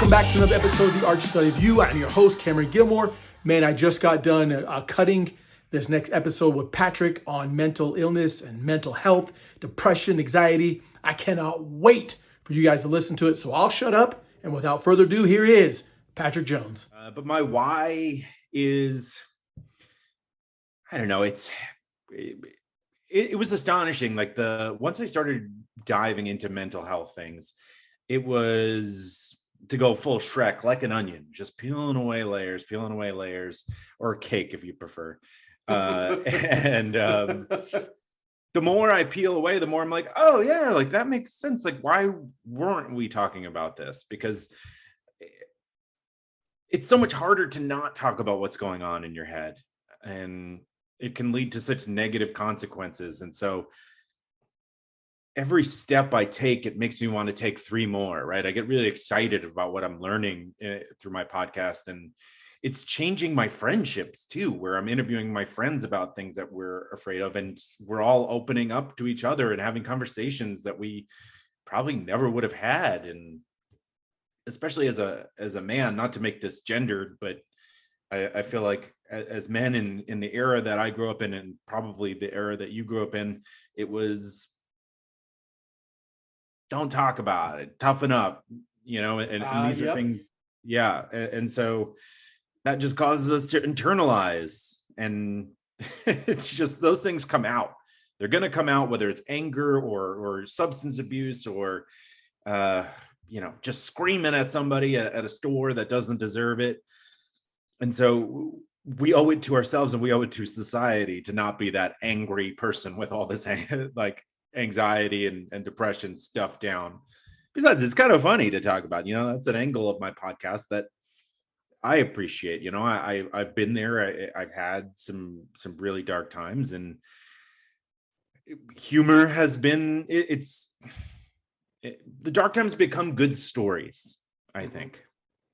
Welcome back to another episode of The Art Study of You. I'm your host, Cameron Gilmore. Man, I just got done cutting this next episode with Patrick on mental illness and mental health, depression, anxiety. I cannot wait for you guys to listen to it, so I'll shut up. And without further ado, here is Patrick Jones. But my why is, I don't know, it was astonishing. Like once I started diving into mental health things, it was to go full Shrek, like an onion, just peeling away layers, or cake if you prefer. The more I peel away, the more I'm like, oh yeah, like that makes sense. Like, why weren't we talking about this? Because it's so much harder to not talk about what's going on in your head, and it can lead to such negative consequences. And so every step I take, it makes me want to take three more, right? I get really excited about what I'm learning through my podcast, and it's changing my friendships too, where I'm interviewing my friends about things that we're afraid of, and we're all opening up to each other and having conversations that we probably never would have had. And especially as a man, not to make this gendered, but I feel like as men in the era that I grew up in, and probably the era that you grew up in, it was, don't talk about it, toughen up, and these are things. Yeah. And so that just causes us to internalize, and it's just, those things come out. They're going to come out, whether it's anger or substance abuse, or, just screaming at somebody at a store that doesn't deserve it. And so we owe it to ourselves, and we owe it to society to not be that angry person with all this like anxiety and depression stuffed down. Besides, it's kind of funny to talk about, that's an angle of my podcast that I appreciate. I've been there. I've had some really dark times, and humor has been, the dark times become good stories, I think.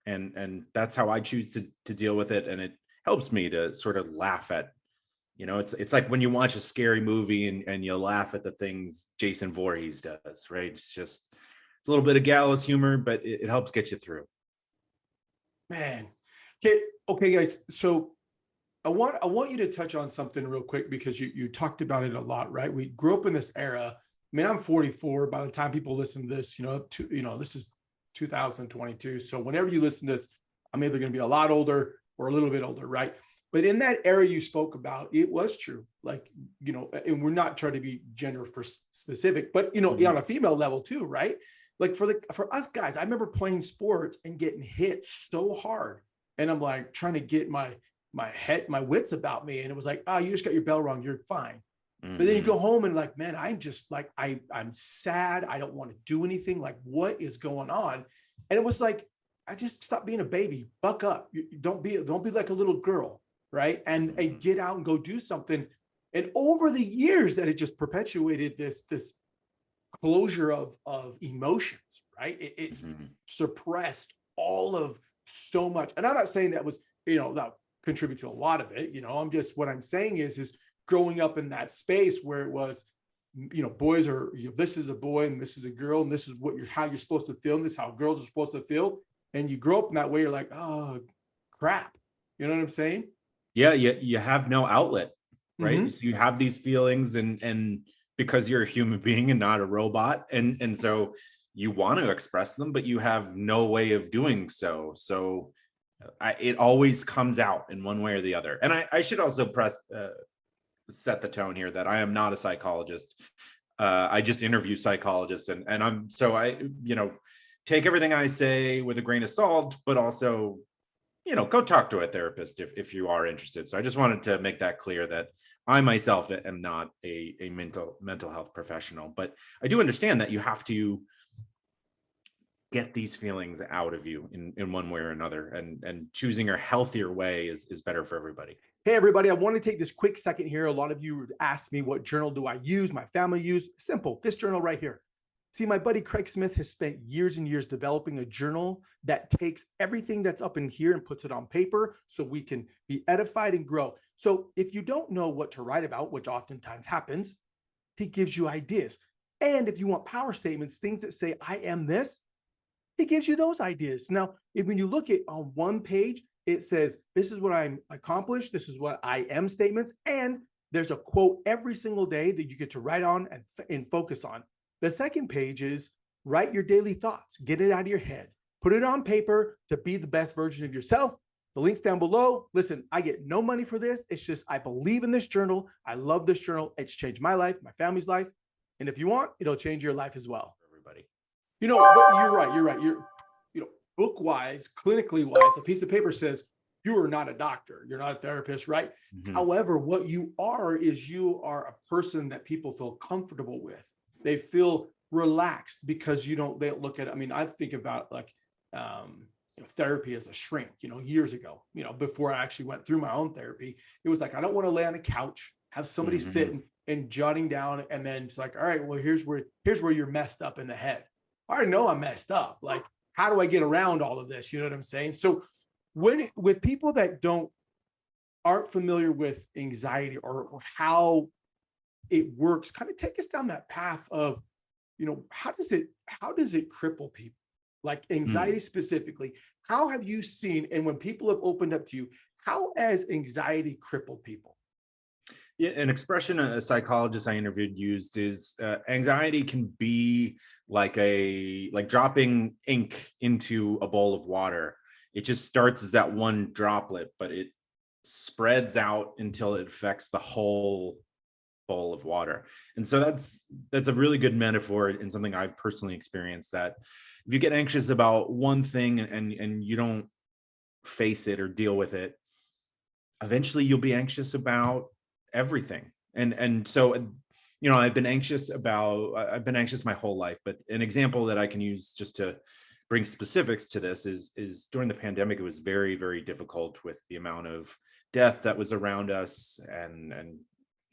And that's how I choose to deal with it. And it helps me to sort of laugh at, it's like when you watch a scary movie and you laugh at the things Jason Voorhees does, right? It's a little bit of gallows humor, but it helps get you through. Man. Okay, guys. So I want you to touch on something real quick, because you talked about it a lot, right? We grew up in this era. I mean, I'm 44. By the time people listen to this, this is 2022. So whenever you listen to this, I'm either going to be a lot older or a little bit older, right? But in that era you spoke about, it was true. Like, and we're not trying to be gender specific, but, on a female level too, right? Like for us guys, I remember playing sports and getting hit so hard. And I'm like trying to get my wits about me. And it was like, you just got your bell rung, you're fine. But then you go home and like, man, I'm just like, I'm sad. I don't want to do anything. Like, what is going on? And it was like, I just stopped being a baby, buck up. Don't be like a little girl. Right. And get out and go do something. And over the years that it just perpetuated this closure of emotions, right? It's suppressed all of so much. And I'm not saying that was, that contribute to a lot of it. What I'm saying is growing up in that space where it was, boys are, this is a boy and this is a girl, and this is how you're supposed to feel, and this is how girls are supposed to feel. And you grow up in that way, you're like, oh crap. You know what I'm saying? Yeah, you have no outlet, right? So you have these feelings, and because you're a human being and not a robot, and so you want to express them, but you have no way of doing so. So it always comes out in one way or the other. And I should also set the tone here that I am not a psychologist. I just interview psychologists, and I take everything I say with a grain of salt, but also, go talk to a therapist if you are interested. So I just wanted to make that clear, that I myself am not a mental health professional, but I do understand that you have to get these feelings out of you in one way or another, and choosing a healthier way is better for everybody. Hey everybody, I want to take this quick second here. A lot of you asked me, what journal do I use? My family use? Simple, this journal right here. See, my buddy Craig Smith has spent years and years developing a journal that takes everything that's up in here and puts it on paper so we can be edified and grow. So if you don't know what to write about, which oftentimes happens, he gives you ideas. And if you want power statements, things that say, I am this, it gives you those ideas. Now, when you look at on one page, it says, this is what I'm accomplished. This is what I am statements. And there's a quote every single day that you get to write on and focus on. The second page is write your daily thoughts, get it out of your head, put it on paper to be the best version of yourself. The link's down below. Listen, I get no money for this. It's just, I believe in this journal. I love this journal. It's changed my life, my family's life. And if you want, it'll change your life as well. Everybody. You know, but you're right. Book wise, clinically wise, a piece of paper says you are not a doctor. You're not a therapist, right? Mm-hmm. However, what you are is you are a person that people feel comfortable with. They feel relaxed because they don't look at, I mean, I think about like, therapy as a shrink, years ago, before I actually went through my own therapy, it was like, I don't want to lay on a couch, have somebody sitting and jotting down. And then it's like, all right, well, here's where you're messed up in the head. I already know I'm messed up. Like, how do I get around all of this? You know what I'm saying? So with people that aren't familiar with anxiety or how it works, kind of take us down that path of, how does it cripple people? Like anxiety specifically, how have you seen, and when people have opened up to you, how has anxiety crippled people? Yeah, an expression a psychologist I interviewed used is anxiety can be like dropping ink into a bowl of water. It just starts as that one droplet, but it spreads out until it affects the whole bowl of water. And so that's a really good metaphor and something I've personally experienced, that if you get anxious about one thing and you don't face it or deal with it, eventually you'll be anxious about everything. And so, I've been anxious my whole life, but an example that I can use just to bring specifics to this is during the pandemic, it was very, very difficult with the amount of death that was around us and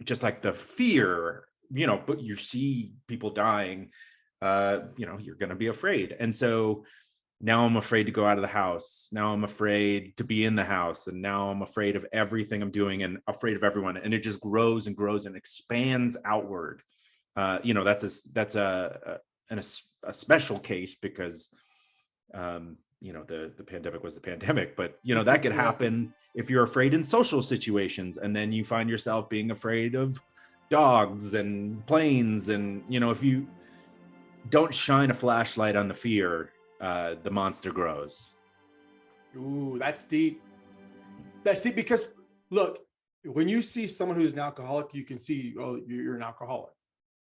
just like the fear, but you see people dying, you're going to be afraid. And so now I'm afraid to go out of the house. Now I'm afraid to be in the house. And now I'm afraid of everything I'm doing and afraid of everyone. And it just grows and grows and expands outward. That's a special case because, the pandemic was the pandemic, but that could happen if you're afraid in social situations. And then you find yourself being afraid of dogs and planes. And, if you don't shine a flashlight on the fear, the monster grows. Ooh, that's deep. That's deep because look, when you see someone who's an alcoholic, you can see, oh, you're an alcoholic.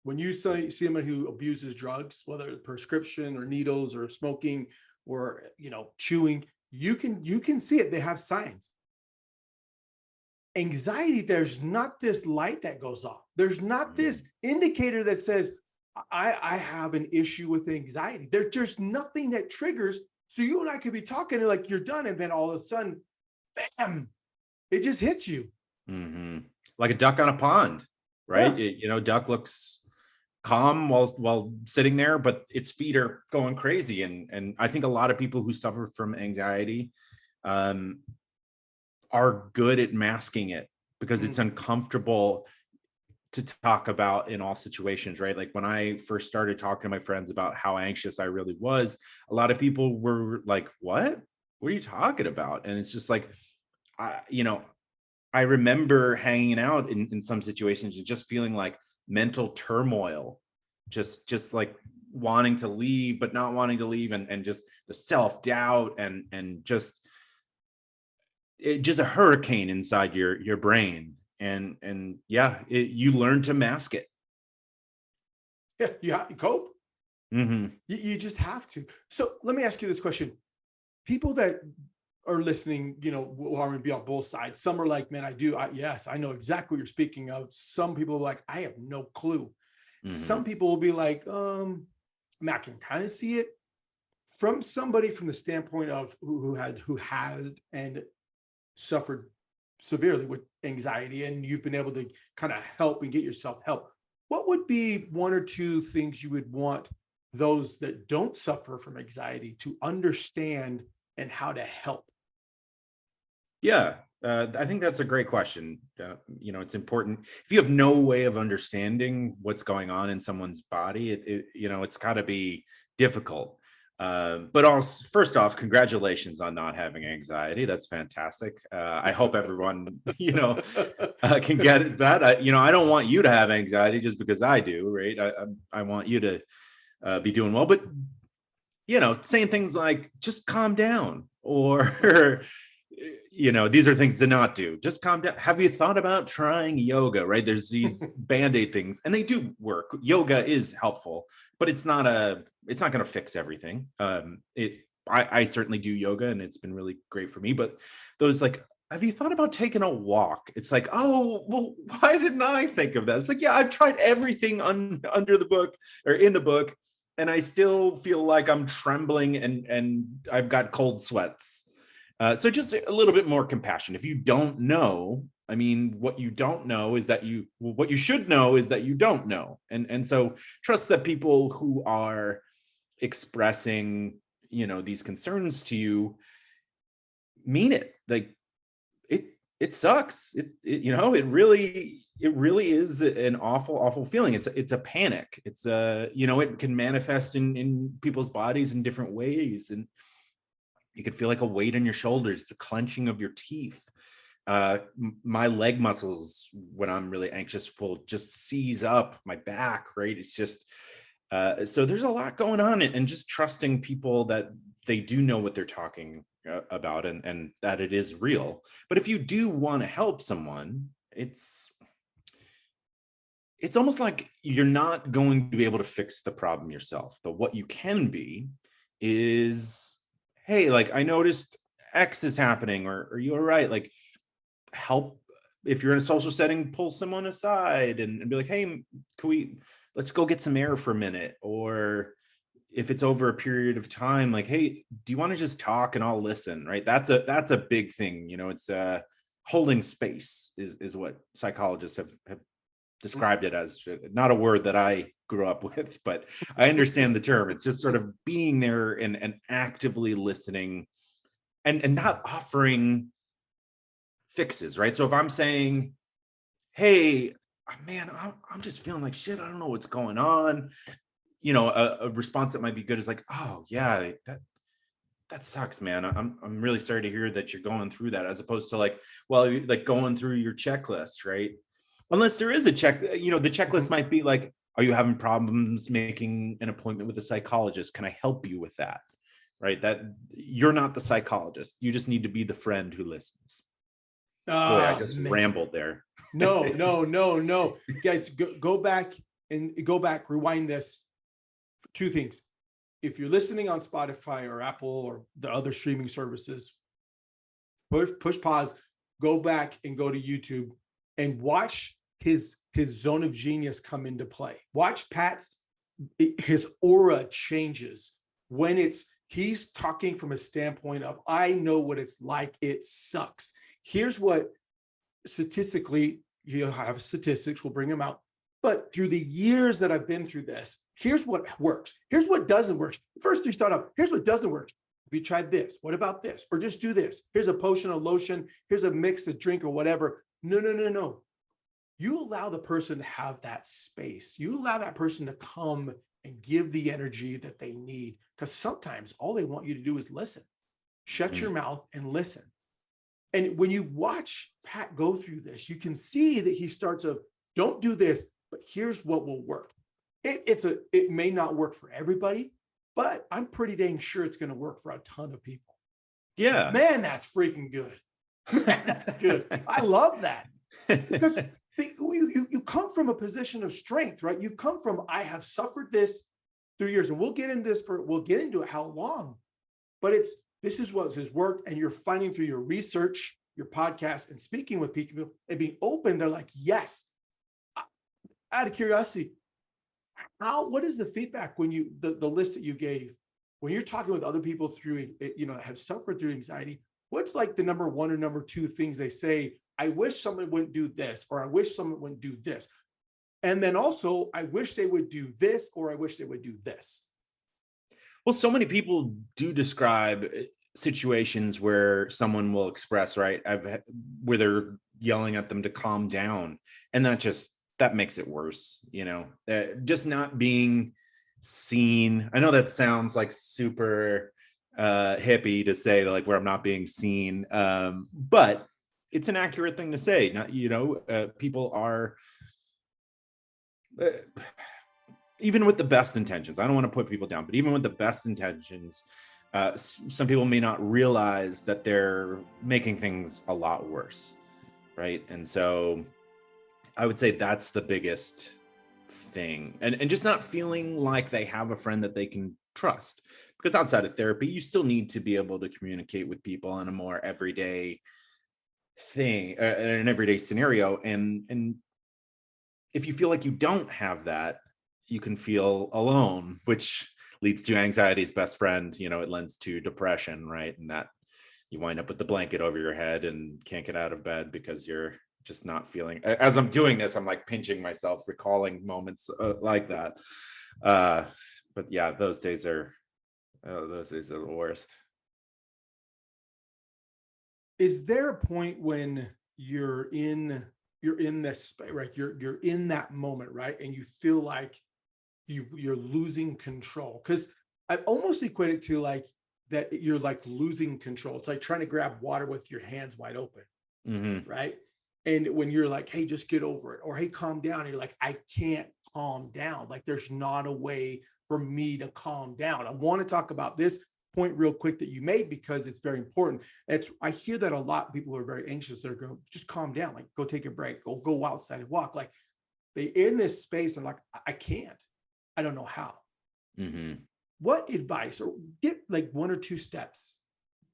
When you see someone who abuses drugs, whether it's prescription or needles or smoking or, chewing, you can see it. They have signs. Anxiety, there's not this light that goes off. There's not this indicator that says, I have an issue with anxiety. There's nothing that triggers. So you and I could be talking and like you're done. And then all of a sudden, bam, it just hits you. Mm-hmm. Like a duck on a pond, right? Yeah. Duck looks calm while sitting there, but its feet are going crazy. And I think a lot of people who suffer from anxiety are good at masking it because it's uncomfortable to talk about in all situations, right? Like when I first started talking to my friends about how anxious I really was, a lot of people were like, what are you talking about? And it's just like, I remember hanging out in some situations and just feeling like mental turmoil, just like wanting to leave, but not wanting to leave. And just the self-doubt and just a hurricane inside your brain. And you learn to mask it. Yeah, you have to cope. Mm-hmm. You just have to. So let me ask you this question. People that are listening, will going to be on both sides. Some are like, man, yes, I know exactly what you're speaking of. Some people are like, I have no clue. Mm-hmm. Some people will be like, I can kind of see it from somebody from the standpoint of who has and suffered severely with anxiety, and you've been able to kind of help and get yourself help. What would be one or two things you would want those that don't suffer from anxiety to understand and how to help? Yeah, I think that's a great question. It's important. If you have no way of understanding what's going on in someone's body, it's got to be difficult. But also, first off, congratulations on not having anxiety. That's fantastic. I hope everyone, can get that. I don't want you to have anxiety just because I do, right? I want you to be doing well, but saying things like just calm down, or these are things to not do. Just calm down. Have you thought about trying yoga? Right? There's these band-aid things, and they do work. Yoga is helpful, but it's not going to fix everything. I certainly do yoga, and it's been really great for me. But those like, have you thought about taking a walk? It's like, oh, well, why didn't I think of that? It's like, yeah, I've tried everything under the book or in the book, and I still feel like I'm trembling and I've got cold sweats. So just a little bit more compassion. If you don't know, what you don't know is that what you should know is that you don't know. And so trust that people who are expressing, these concerns to you mean it. Like it sucks. It really is an awful feeling. It's a panic. It's it can manifest in people's bodies in different ways. And you could feel like a weight on your shoulders, the clenching of your teeth. My leg muscles, when I'm really anxious, will just seize up my back, right? It's just, so there's a lot going on, and just trusting people that they do know what they're talking about, and that it is real. But if you do want to help someone, it's almost like you're not going to be able to fix the problem yourself. But what you can be is, hey, like, I noticed X is happening, or are you all right? Like, help. If you're in a social setting, pull someone aside and be like, hey, let's go get some air for a minute. Or if it's over a period of time, like, hey, do you want to just talk and I'll listen, right? That's a big thing. It's holding space is what psychologists have described it as. Not a word that I grew up with, but I understand the term. It's just sort of being there and actively listening, and not offering fixes, right? So if I'm saying, hey, man, I'm just feeling like shit, I don't know what's going on, a response that might be good is like, oh yeah, that sucks, man. I'm really sorry to hear that you're going through that, as opposed to like, well, like going through your checklist, right? Unless there is a check, the checklist might be like, are you having problems making an appointment with a psychologist? Can I help you with that? Right? That you're not the psychologist. You just need to be the friend who listens. Boy, I just rambled there. No. Guys, go back, rewind this. Two things. If you're listening on Spotify or Apple or the other streaming services, push pause, go back and go to YouTube and watch his zone of genius come into play. Watch his aura changes when he's talking from a standpoint of, I know what it's like. It sucks. Here's what statistically, you'll have statistics, we'll bring them out. But through the years that I've been through this, here's what works. Here's what doesn't work. First, you start off, here's what doesn't work. Have you tried this? What about this? Or just do this. Here's a potion, a lotion. Here's a mix, a drink, or whatever. No. You allow the person to have that space. You allow that person to come and give the energy that they need. Because sometimes all they want you to do is listen. Shut your mouth and listen. And when you watch Pat go through this, you can see that he starts of, don't do this, but here's what will work. It may not work for everybody, but I'm pretty dang sure it's going to work for a ton of people. Yeah. Man, that's freaking good. That's good. I love that. Because you come from a position of strength, right? You come from, I have suffered this through years, and we'll get into it how long, but this is what has worked. And you're finding through your research, your podcast, and speaking with people and being open, they're like, yes. Out of curiosity, what is the feedback when the list that you gave, when you're talking with other people through, have suffered through anxiety, what's like the number one or number two things they say? I wish someone wouldn't do this, or I wish someone wouldn't do this. And then also, I wish they would do this, or I wish they would do this. Well, so many people do describe situations where someone will express, right, where they're yelling at them to calm down, and that makes it worse. Just not being seen. I know that sounds like super hippie to say, like, where I'm not being seen, but it's an accurate thing to say. Not, people are uh, even with the best intentions. I don't want to put people down, but even with the best intentions, some people may not realize that they're making things a lot worse, right? And so I would say that's the biggest thing, and just not feeling like they have a friend that they can trust, because outside of therapy you still need to be able to communicate with people in a more everyday thing, an everyday scenario, and if you feel like you don't have that, you can feel alone, which leads to anxiety's best friend. It lends to depression, right? And that you wind up with the blanket over your head and can't get out of bed because you're just not feeling. As I'm doing this, I'm like pinching myself, recalling moments like that. But yeah, those days are the worst. Is there a point when you're in this space, right? You're in that moment, right? And you feel like you're losing control? Because I almost equate it to like that you're like losing control. It's like trying to grab water with your hands wide open, right? And when you're like, hey, just get over it, or hey, calm down, and you're like, I can't calm down. Like there's not a way for me to calm down. I want to talk about this point real quick that you made because it's very important. I hear that a lot. People are very anxious. They're going, just calm down, like go take a break, go outside and walk. Like they in this space and like, I can't. I don't know how. What advice, or get like one or two steps,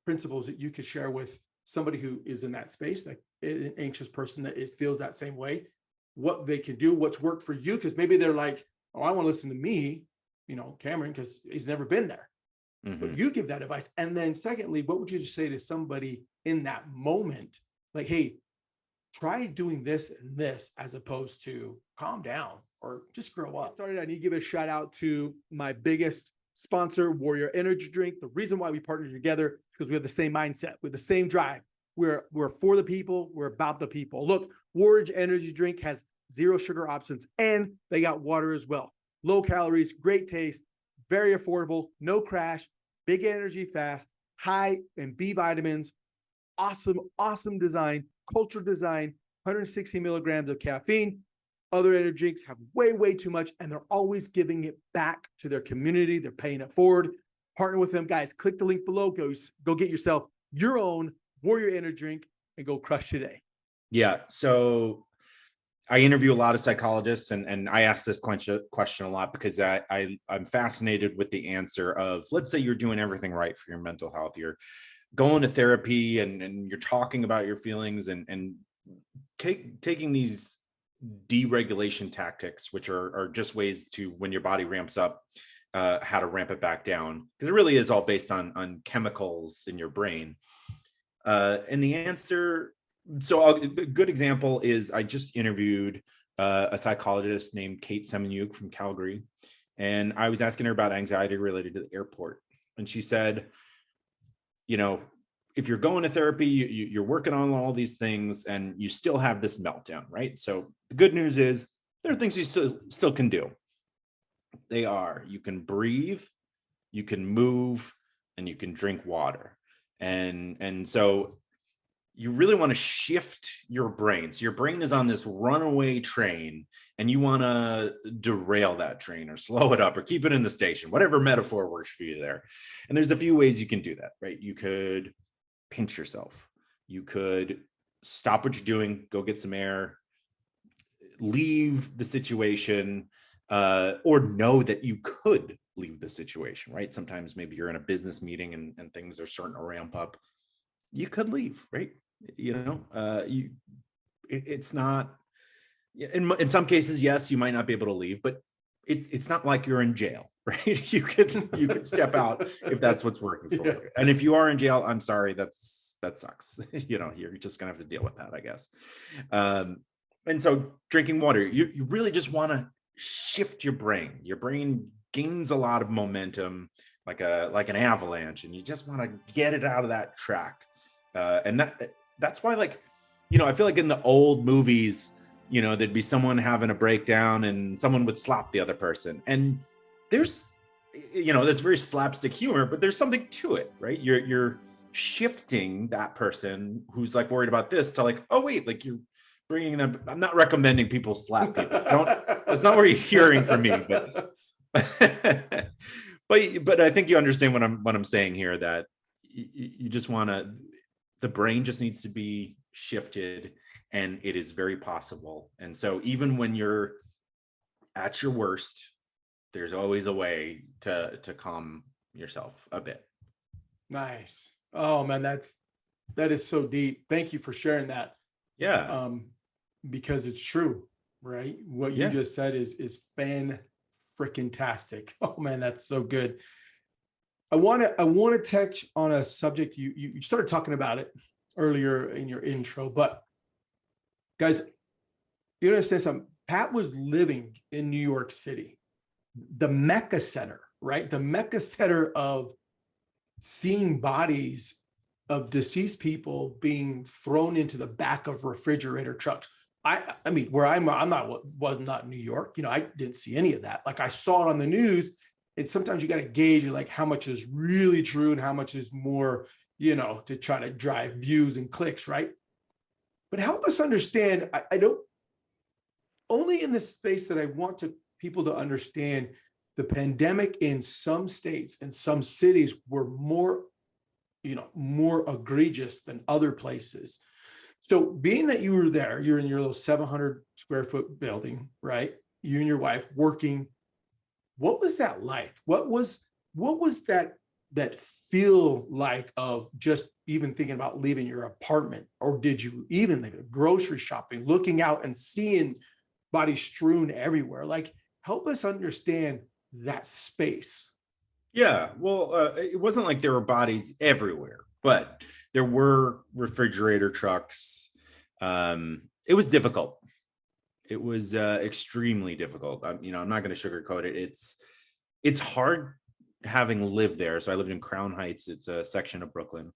principles that you could share with somebody who is in that space, like an anxious person that it feels that same way, what they can do, what's worked for you? Because maybe they're like, oh, I want to listen to me, Cameron, because he's never been there. But you give that advice. And then secondly, what would you just say to somebody in that moment? Like, hey, try doing this and this, as opposed to calm down or just grow up. I need to give a shout out to my biggest sponsor, Warrior Energy Drink. The reason why we partnered together, because we have the same mindset, with the same drive. We're for the people. We're about the people. Look, Warrior Energy Drink has 0 sugar options, and they got water as well. Low calories, great taste, very affordable, no crash, big energy fast, high in B vitamins, awesome design, culture design, 160 milligrams of caffeine. Other energy drinks have way too much, and they're always giving it back to their community. They're paying it forward. Partner with them, guys. Click the link below. Go get yourself your own Warrior Energy Drink and go crush today. Yeah. So I interview a lot of psychologists, and I ask this question a lot because I'm fascinated with the answer of, let's say you're doing everything right for your mental health. You're going to therapy and you're talking about your feelings and taking these deregulation tactics, which are just ways to, when your body ramps up, how to ramp it back down, because it really is all based on chemicals in your brain. And the answer, so a good example is, I just interviewed a psychologist named Kate Semenyuk from Calgary, and I was asking her about anxiety related to the airport. And she said, if you're going to therapy, you're working on all these things and you still have this meltdown, right? So the good news is there are things you still can do. You can breathe, you can move, and you can drink water. And so you really want to shift your brain. So your brain is on this runaway train, and you want to derail that train or slow it up or keep it in the station, whatever metaphor works for you there. And there's a few ways you can do that, right? You could pinch yourself. You could stop what you're doing, go get some air, leave the situation, or know that you could leave the situation, right? Sometimes maybe you're in a business meeting and things are starting to ramp up. You could leave, right? It's not, in some cases, yes, you might not be able to leave, but it's not like you're in jail, right? You could step out if that's what's working for you. And if you are in jail, I'm sorry, that sucks. You're just gonna have to deal with that, I guess. And so drinking water, you really just want to shift your brain. Your brain gains a lot of momentum, like an avalanche, and you just want to get it out of that track. And that's why, like, I feel like in the old movies, there'd be someone having a breakdown and someone would slap the other person. And there's, that's very slapstick humor, but there's something to it, right? You're shifting that person who's like worried about this to like, oh wait, like you're bringing them. I'm not recommending people slap people. Don't. That's not what you're hearing from me, but but I think you understand what I'm saying here, that you just want to, the brain just needs to be shifted, and it is very possible. And so even when you're at your worst, there's always a way to calm yourself a bit. Nice. Oh man, that is so deep. Thank you for sharing that. Yeah. Because it's true, right? What you just said is fan freaking tastic. Oh man, that's so good. I want to touch on a subject you started talking about it earlier in your intro, but guys, you understand something. Pat was living in New York City, the Mecca Center, right? The Mecca Center of seeing bodies of deceased people being thrown into the back of refrigerator trucks. I mean, where was not New York. I didn't see any of that. Like, I saw it on the news, and sometimes you got to gauge like how much is really true and how much is more, to try to drive views and clicks, right? But help us understand. I don't, only in this space that I want people to understand the pandemic in some states and some cities were more egregious than other places. So being that you were there, you're in your little 700 square foot building, right? You and your wife working. What was that like? What was that feel like of just even thinking about leaving your apartment? Or did you even think of grocery shopping, looking out and seeing bodies strewn everywhere? Like, help us understand that space. Yeah, well, it wasn't like there were bodies everywhere, but there were refrigerator trucks. It was difficult. It was extremely difficult. I'm not going to sugarcoat it. It's hard having lived there. So I lived in Crown Heights. It's a section of Brooklyn,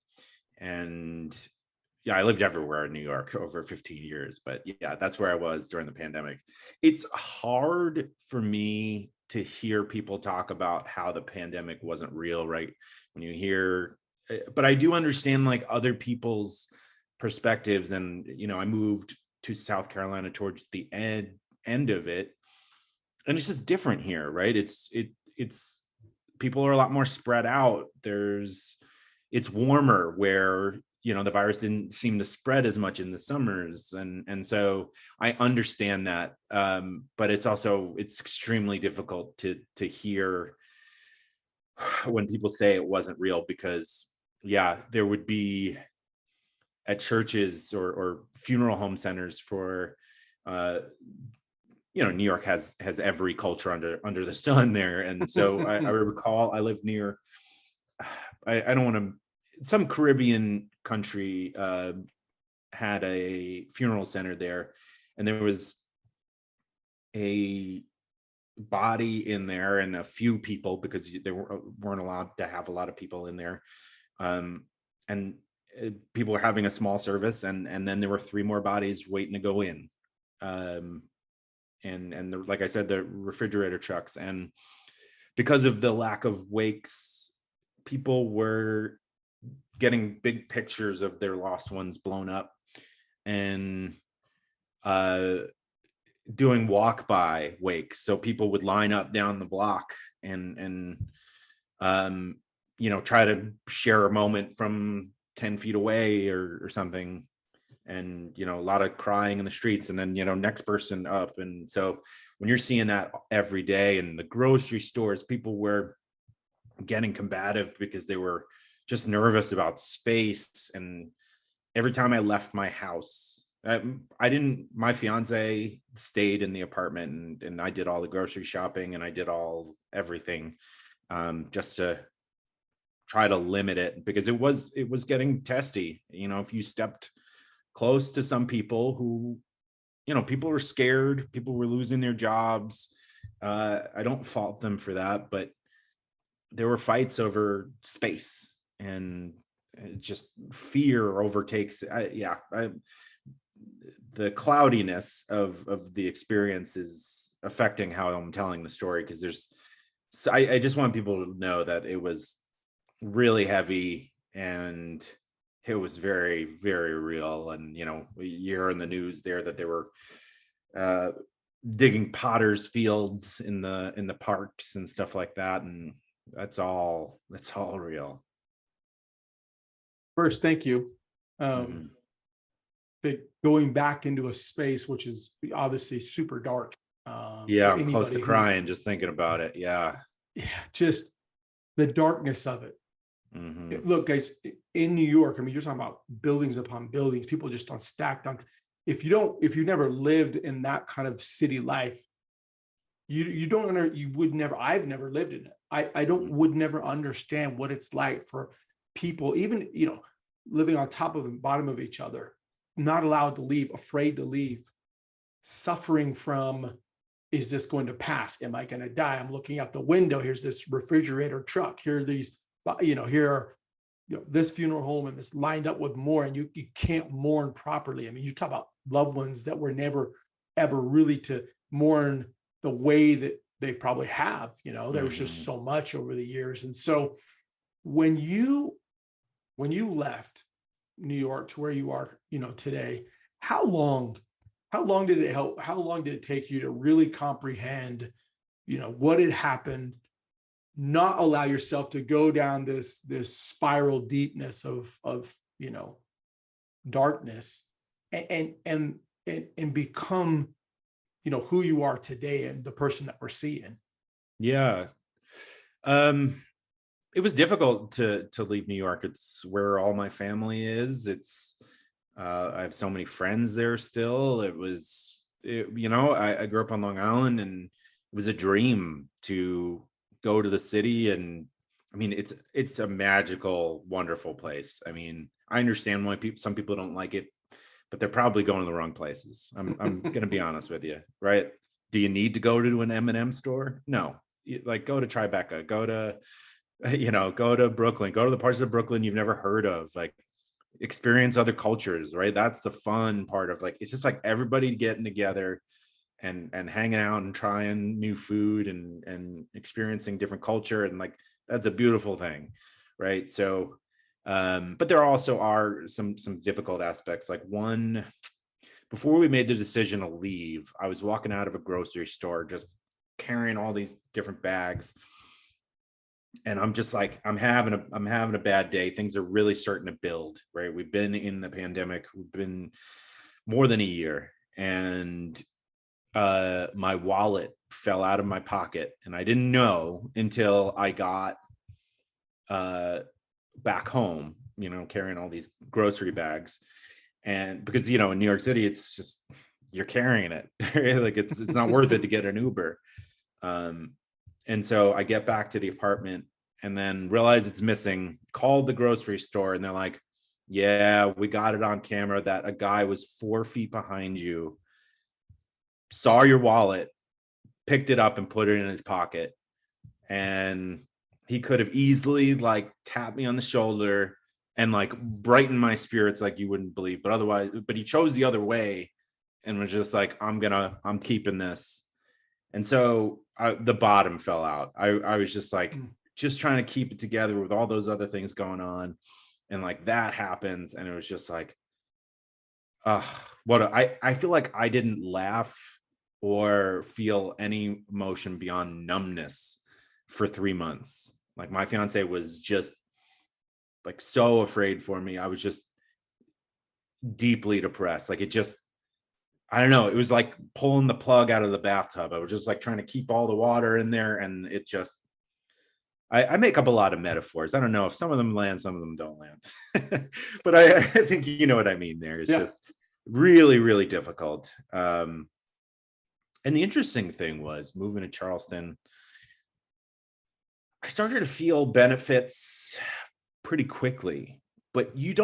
and yeah, I lived everywhere in New York over 15 years. But yeah, that's where I was during the pandemic. It's hard for me to hear people talk about how the pandemic wasn't real, right? When you hear, but I do understand like other people's perspectives. And, I moved to South Carolina towards the end of it. And it's just different here, right? It's people are a lot more spread out. It's warmer where, the virus didn't seem to spread as much in the summers. And so I understand that. But it's extremely difficult to hear when people say it wasn't real, because there would be at churches or funeral home centers for, New York has every culture under the sun there. And so I recall I lived near, I don't want to, some Caribbean country had a funeral center there, and there was a body in there and a few people, because they weren't allowed to have a lot of people in there. And people were having a small service, and then there were 3 more bodies waiting to go in. And like I said, the refrigerator trucks. And because of the lack of wakes, people were getting big pictures of their lost ones blown up, and doing walk by wakes. So people would line up down the block and try to share a moment from 10 feet away or something. And, a lot of crying in the streets, and then, next person up. And so when you're seeing that every day in the grocery stores, people were getting combative because they were just nervous about space. And every time I left my house, my fiance stayed in the apartment, and I did all the grocery shopping, and I did everything, just to try to limit it, because it was getting testy. If you stepped close to some people who, people were scared, people were losing their jobs. I don't fault them for that, but there were fights over space, and just fear overtakes. The cloudiness of the experience is affecting how I'm telling the story, because So I just want people to know that it was really heavy, and it was very, very real. And you hear in the news there that they were uh, digging potter's fields in the parks and stuff like that, and that's all real. First, thank you. Um, Mhm. but going back into a space which is obviously super dark, Yeah, for I'm close to anybody who, crying just thinking about it. Yeah. yeah, just the darkness of it. Hmm. Look, guys, in New York, I mean, you're talking about buildings upon buildings, people just on stacked on. If you never lived in that kind of city life, you don't you would never. I've never lived in it. I don't would never understand what it's like for people, even living on top of and bottom of each other, not allowed to leave, afraid to leave, suffering from, is this going to pass? Am I going to die? I'm looking out the window. Here's this refrigerator truck. Here are these, here are, this funeral home and this lined up with more, and you can't mourn properly. I mean, you talk about loved ones that were never ever really to mourn the way that they probably have. There was just Hmm. so much over the years. And so when you left New York to where you are, today, how long, did it help? How long did it take you to really comprehend, what had happened, not allow yourself to go down this spiral deepness of darkness, and become, who you are today and the person that we're seeing? Yeah. Um, it was difficult to leave New York. It's where all my family is. I have so many friends there still. I grew up on Long Island, and it was a dream to go to the city. And I mean, it's a magical, wonderful place. I mean, I understand why some people don't like it, but they're probably going to the wrong places. I'm gonna be honest with you, right? Do you need to go to an M&M store? No. Like, go to Tribeca, go to Brooklyn, go to the parts of Brooklyn you've never heard of, like, experience other cultures, right? That's the fun part of, like, it's just like everybody getting together and hanging out and trying new food and experiencing different culture, and like, that's a beautiful thing, right? So but there also are some difficult aspects. Like, one, before we made the decision to leave, I was walking out of a grocery store just carrying all these different bags, and I'm just like, I'm having a bad day. Things are really starting to build, right? We've been in the pandemic, we've been more than a year, and my wallet fell out of my pocket, and I didn't know until I got uh back home, carrying all these grocery bags. And because in New York City, it's just, you're carrying it, right? Like, it's not worth it to get an Uber. um and so I get back to the apartment and then realize it's missing, called the grocery store, and they're like, yeah, we got it on camera that a guy was 4 feet behind you, saw your wallet, picked it up and put it in his pocket. And he could have easily, like, tapped me on the shoulder and, like, brighten my spirits like you wouldn't believe. But he chose the other way and was just like, I'm keeping this. And so the bottom fell out. I was just like, Mm. just trying to keep it together with all those other things going on. And like, that happens. And it was just like, uh, I feel like I didn't laugh or feel any emotion beyond numbness for 3 months. Like, my fiance was just, like, so afraid for me. I was just deeply depressed. Like, it just, I don't know. It was like pulling the plug out of the bathtub. I was just like trying to keep all the water in there, and it just, I make up a lot of metaphors. I don't know if some of them land, some of them don't land. But I think you know what I mean there. It's Yeah. just really, really difficult. And the interesting thing was, moving to Charleston, I started to feel benefits pretty quickly, but you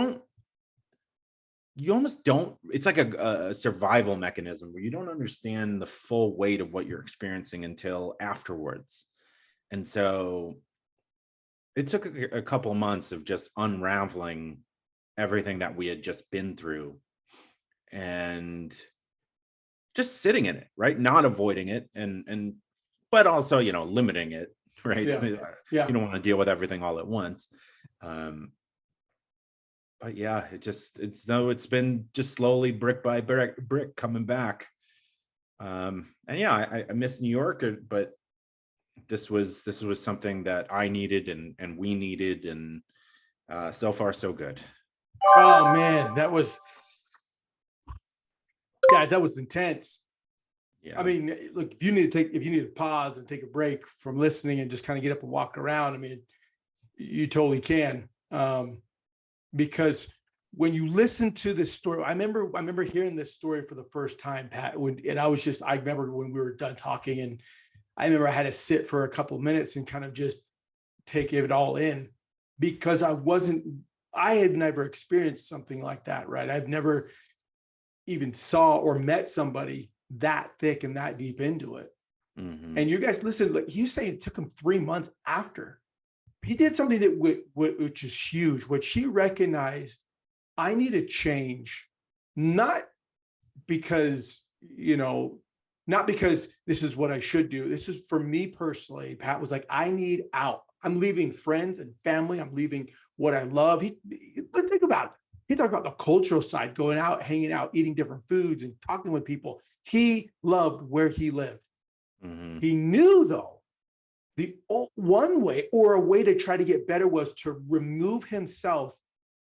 almost don't, it's like a survival mechanism where you don't understand the full weight of what you're experiencing until afterwards. And so it took a couple of months of just unraveling everything that we had just been through, and just sitting in it, right? Not avoiding it, and but also, limiting it. right? Yeah. So, Yeah. you don't want to deal with everything all at once. Um, but yeah, it's been just slowly brick by brick coming back. And yeah, I miss New York, but this was something that I needed and we needed, and so far so good. Oh man, that was, guys, that was intense. I Yeah. mean, look, if you need to pause and take a break from listening and just kind of get up and walk around, I mean, you totally can. Because when you listen to this story, I remember hearing this story for the first time, Pat, and I remember when we were done talking, and I remember I had to sit for a couple of minutes and kind of just take it all in, because I had never experienced something like that, right? I've never even saw or met somebody that thick and that deep into it. Mm-hmm. And you guys listen, like you say, it took him 3 months after he did something which is huge, which he recognized, I need to change, not because, not because this is what I should do. This is for me personally. Pat was like, I need out. I'm leaving friends and family. I'm leaving what I love. Think about it. He talked about the cultural side, going out, hanging out, eating different foods and talking with people. He loved where he lived. Mm-hmm. He knew, though, the one way or a way to try to get better was to remove himself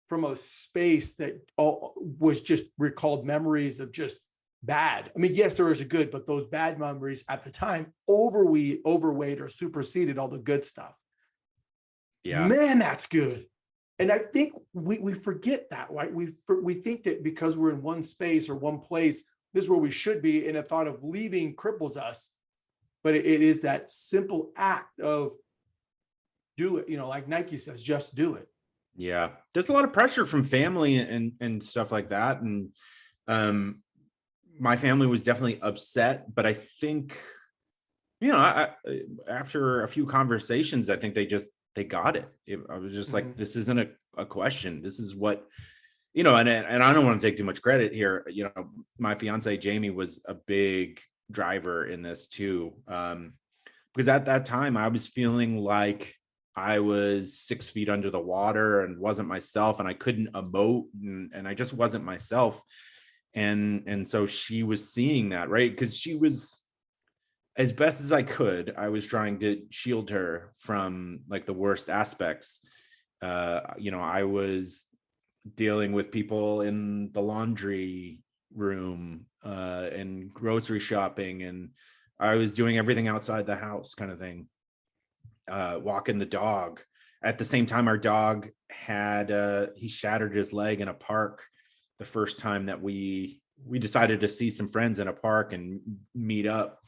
from a space that was just recalled memories of just bad. I mean, yes, there was a good, but those bad memories at the time overweight or superseded all the good stuff. Yeah. Man, that's good. And I think we forget that, right? We think that because we're in one space or one place, this is where we should be, and the thought of leaving cripples us. But it is that simple act of do it, like Nike says, just do it. Yeah. There's a lot of pressure from family and stuff like that. And my family was definitely upset, but I think, after a few conversations, I think they got it. I was just like, this isn't a question. This is what, and I don't want to take too much credit here. My fiance, Jamie, was a big driver in this too. Because at that time I was feeling like I was 6 feet under the water and wasn't myself, and I couldn't emote, and I just wasn't myself. And so she was seeing that, right? Because she was, as best as I could, I was trying to shield her from like the worst aspects. I was dealing with people in the laundry room and grocery shopping, and I was doing everything outside the house kind of thing. Walking the dog. At the same time, our dog he shattered his leg in a park the first time that we decided to see some friends in a park and meet up.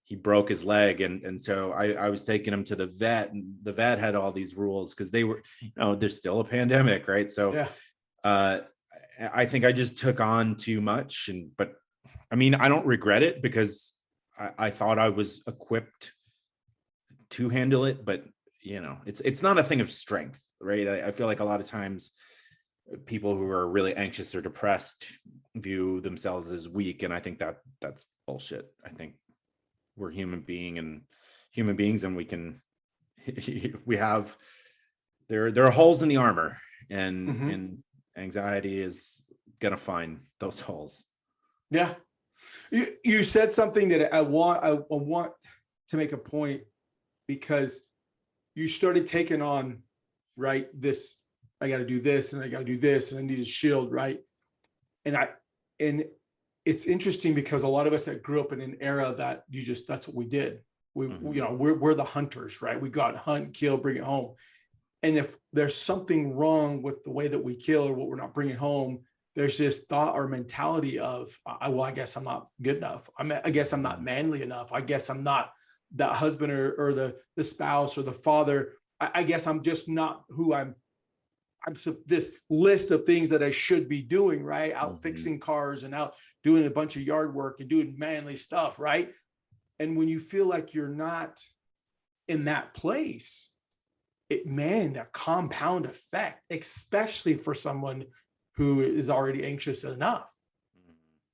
He broke his leg, and so I was taking him to the vet, and the vet had all these rules because they were, there's still a pandemic, right? So yeah. I think I just took on too much, but I mean, I don't regret it because I thought I was equipped to handle it, but it's not a thing of strength, right? I feel like a lot of times people who are really anxious or depressed view themselves as weak, and I think that's bullshit. I think we're human beings, and we have there are holes in the armor, and anxiety is gonna find those holes. Yeah. You said something that I want to make a point, because you started taking on, right, this, I got to do this and I got to do this and I need a shield, right? And it's interesting because a lot of us that grew up in an era that that's what we did. We're the hunters, right? We go out and hunt, kill, bring it home. And if there's something wrong with the way that we kill or what we're not bringing home, there's this thought or mentality of, I guess I'm not good enough. I guess I'm not manly enough. I guess I'm not the husband or the spouse or the father. I guess I'm just not who I'm this list of things that I should be doing, right? Out fixing cars and out doing a bunch of yard work and doing manly stuff, right? And when you feel like you're not in that place, that compound effect, especially for someone who is already anxious enough.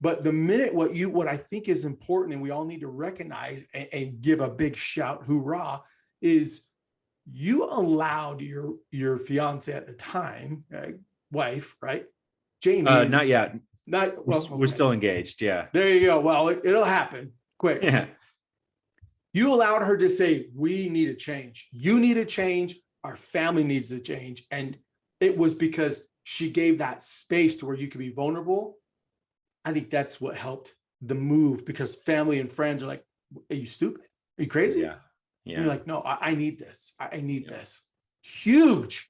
But the minute what I think is important, and we all need to recognize and give a big shout, hoorah, is you allowed your fiance at the time, wife, right? Jamie. Not yet. Not well. Okay. We're still engaged. Yeah. There you go. Well, it'll happen quick. Yeah. You allowed her to say, we need a change. You need a change. Our family needs to change. And it was because she gave that space to where you could be vulnerable. I think that's what helped the move, because family and friends are like, are you stupid? Are you crazy? Yeah. Yeah. And you're like, no, I need this. I need this. Huge.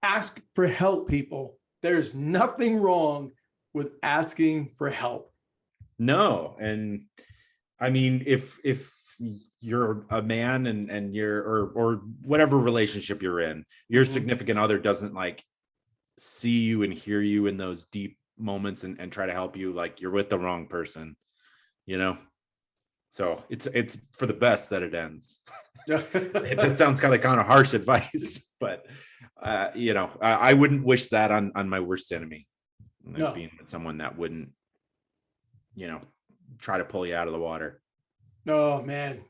Ask for help, people. There's nothing wrong with asking for help. No. And I mean, if you're a man and you're, or whatever relationship you're in, your significant other doesn't like see you and hear you in those deep moments and try to help you, like, you're with the wrong person, you know? So it's for the best that it ends. That sounds kind of harsh advice, but you know, I wouldn't wish that on my worst enemy. Like, no. Being with someone that wouldn't, you know, try to pull you out of the water. Oh man,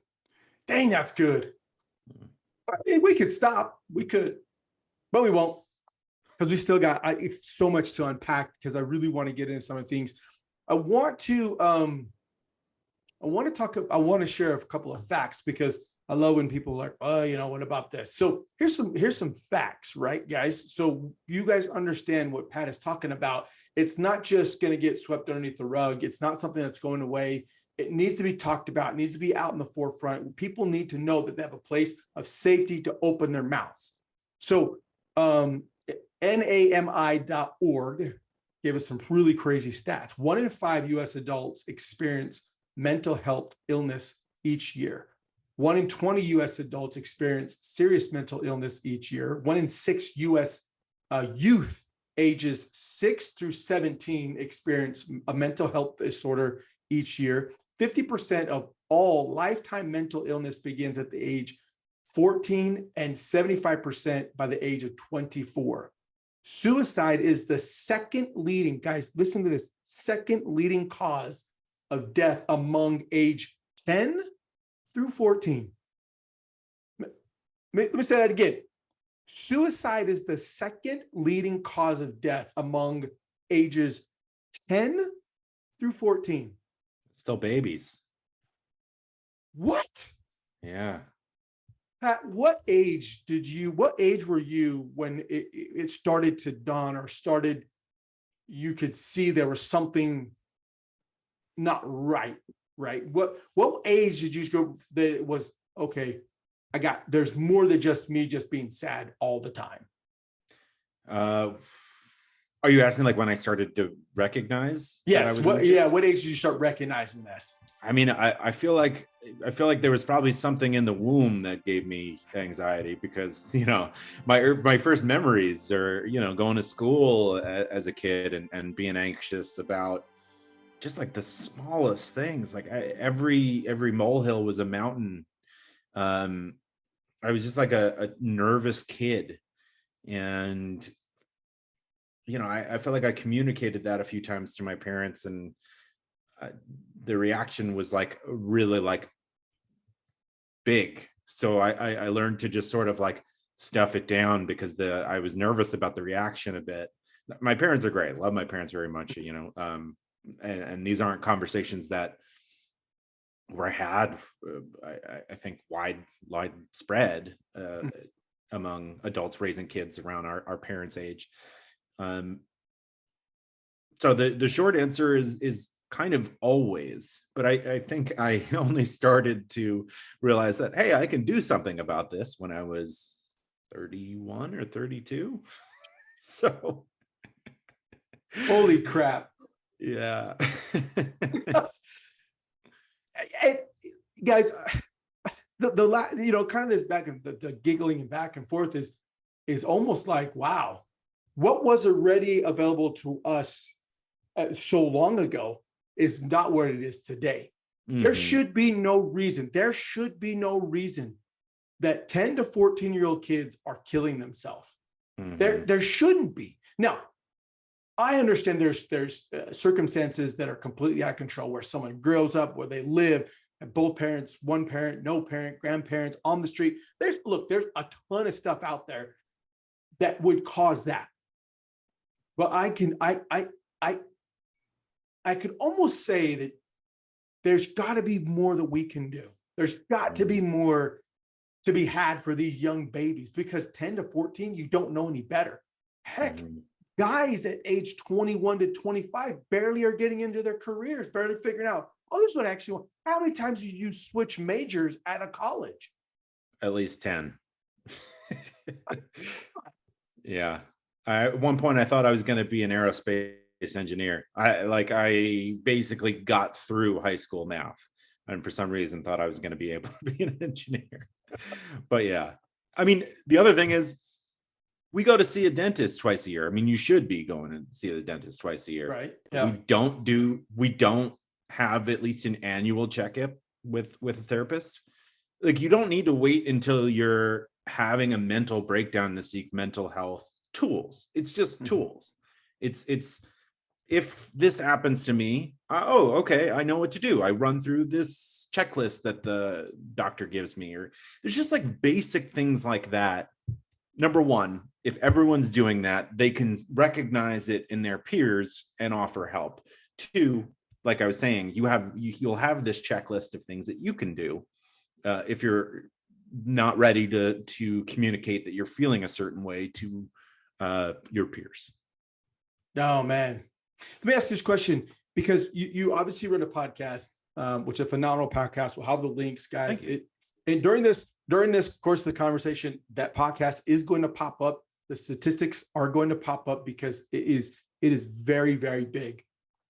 dang, that's good. I mean, we could stop, we could, but we won't, because we still got so much to unpack, because I really want to get into some of the things. I want to share a couple of facts, because I love when people are like, oh, you know, what about this? So here's some facts, right, guys? So you guys understand what Pat is talking about. It's not just going to get swept underneath the rug. It's not something that's going away. It needs to be talked about. It needs to be out in the forefront. People need to know that they have a place of safety to open their mouths. So NAMI.org gave us some really crazy stats. 1 in 5 U.S. adults experience mental health illness each year. 1 in 20 U.S. adults experience serious mental illness each year. 1 in 6 U.S. Youth ages 6 through 17 experience a mental health disorder each year. 50% of all lifetime mental illness begins at the age 14 and 75% by the age of 24. Suicide is the second leading, guys, listen to this, second leading cause of death among age 10 through 14. Let me say that again. Suicide is the second leading cause of death among ages 10 through 14. Still babies. What? Yeah. Pat, what age were you when it started to dawn, or started, you could see there was something not right? What age did you go that it was, okay, there's more than just me just being sad all the time? Are you asking like when I started to recognize? Yes. What age did you start recognizing this? I mean, I feel like there was probably something in the womb that gave me anxiety, because, you know, my first memories are, you know, going to school as a kid and being anxious about just like the smallest things. Like every molehill was a mountain. I was just like a nervous kid, and you know, I feel like I communicated that a few times to my parents, and the reaction was like really like big. So I learned to just sort of like stuff it down, because I was nervous about the reaction a bit. My parents are great. I love my parents very much, you know, and these aren't conversations that were had, I think, widespread among adults raising kids around our parents' age. So the short answer is kind of always, but I think I only started to realize that, hey, I can do something about this when I was 31 or 32. So holy crap. Yeah. Guys, the you know, kind of this back and the giggling and back and forth is almost like, wow, what was already available to us so long ago is not what it is today. Mm-hmm. There should be no reason that 10 to 14-year-old kids are killing themselves. Mm-hmm. There shouldn't be. Now, I understand there's circumstances that are completely out of control, where someone grows up, where they live, both parents, one parent, no parent, grandparents on the street. There's a ton of stuff out there that would cause that. But I could almost say that there's got to be more that we can do. There's got to be more to be had for these young babies, because 10 to 14, you don't know any better. Heck, guys at age 21 to 25 barely are getting into their careers, barely figuring out, oh, this is what I actually want. How many times did you switch majors at a college? At least 10. Yeah. At one point, I thought I was going to be an aerospace engineer. I basically got through high school math, and for some reason thought I was going to be able to be an engineer. But yeah, I mean, the other thing is, we go to see a dentist twice a year. I mean, you should be going to see the dentist twice a year. Right. Yeah. We don't have at least an annual checkup with a therapist. Like, you don't need to wait until you're having a mental breakdown to seek mental health tools. It's just tools. It's if this happens to me, okay, I know what to do. I run through this checklist that the doctor gives me, or there's just like basic things like that. Number one, if everyone's doing that, they can recognize it in their peers and offer help. Two, like I was saying, you'll have this checklist of things that you can do if you're not ready to communicate that you're feeling a certain way to your peers. Oh, man. Let me ask this question, because you obviously run a podcast, which is a phenomenal podcast. We'll have the links, guys. And during this course of the conversation, that podcast is going to pop up. The statistics are going to pop up, because it is very, very big.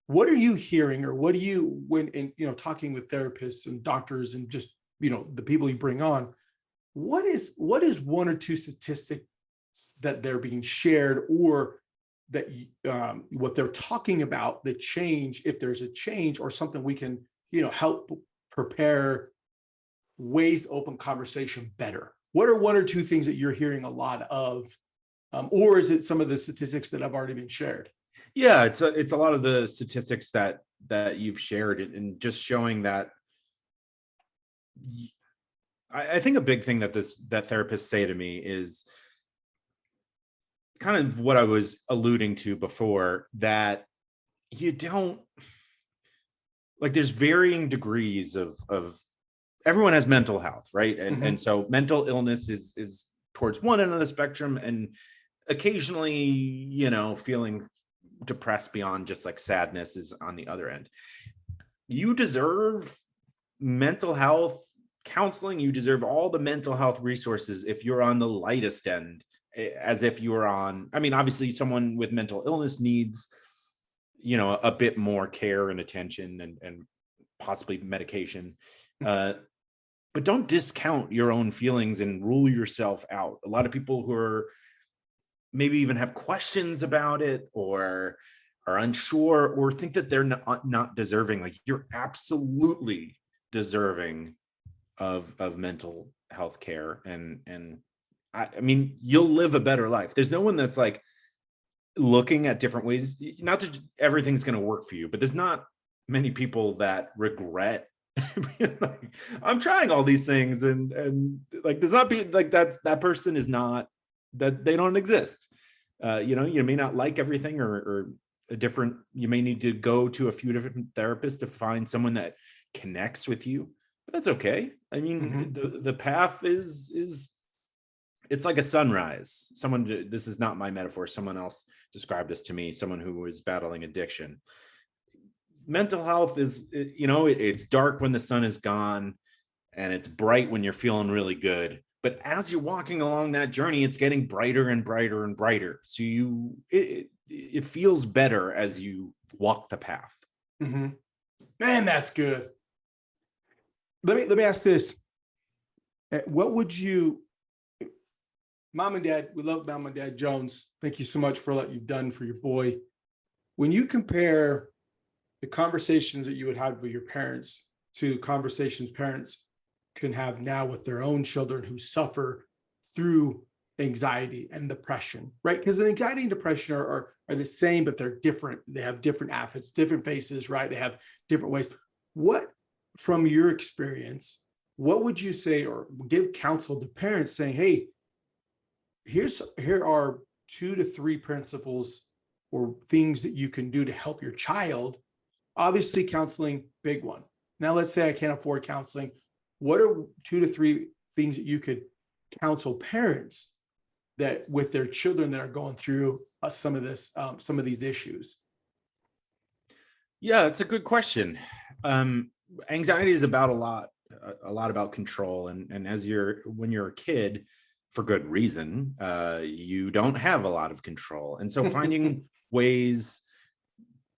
What are you hearing, or what do you, when talking with therapists and doctors and just the people you bring on, what is one or two statistics that they're being shared, or that what they're talking about, the change, if there's a change or something we can help prepare ways to open conversation better? What are one or two things that you're hearing a lot of, or is it some of the statistics that have already been shared? Yeah, it's a lot of the statistics that you've shared, and just showing that. I think a big thing that therapists say to me is kind of what I was alluding to before, that you don't, like, there's varying degrees of everyone has mental health, right? And so mental illness is towards one end of the spectrum, and occasionally, feeling depressed beyond just like sadness is on the other end. You deserve mental health counseling. You deserve all the mental health resources if you're on the lightest end, as if you were on, I mean, obviously someone with mental illness needs, a bit more care and attention and possibly medication. But don't discount your own feelings and rule yourself out. A lot of people who are maybe even have questions about it, or are unsure, or think that they're not deserving. Like, you're absolutely deserving of mental health care. And I mean, you'll live a better life. There's no one that's like looking at different ways. Not that everything's going to work for you, but there's not many people that regret like, I'm trying all these things, and like, there's not be like that person is not, that they don't exist. You may not like everything, or a different, you may need to go to a few different therapists to find someone that connects with you, but that's okay. I mean, the path is it's like a sunrise. This is not my metaphor, someone else described this to me, someone who was battling addiction. Mental health is, it's dark when the sun is gone, and it's bright when you're feeling really good. But as you're walking along that journey, it's getting brighter and brighter and brighter. So it feels better as you walk the path. Man, that's good. Let me ask this. What would you, Mom and Dad, we love Mom and Dad Jones. Thank you so much for what you've done for your boy. When you compare the conversations that you would have with your parents to conversations parents can have now with their own children who suffer through anxiety and depression, right? Because anxiety and depression are the same, but they're different. They have different affects, different faces, right? They have different ways. What from your experience, what would you say or give counsel to parents saying, hey, here are 2 to 3 principles or things that you can do to help your child? Obviously, counseling, big one. Now, let's say I can't afford counseling. What are 2 to 3 things that you could counsel parents that with their children that are going through some of these issues? Yeah, it's a good question. Anxiety is about a lot about control, and when you're a kid, for good reason, you don't have a lot of control, and so finding ways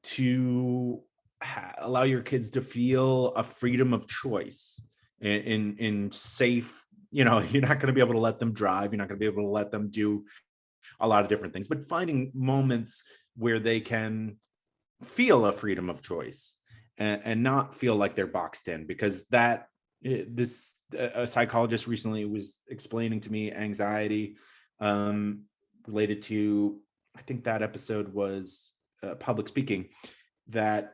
to allow your kids to feel a freedom of choice in safe, you're not going to be able to let them drive, you're not going to be able to let them do a lot of different things, but finding moments where they can feel a freedom of choice and not feel like they're boxed in, because a psychologist recently was explaining to me anxiety related to, I think that episode was public speaking, that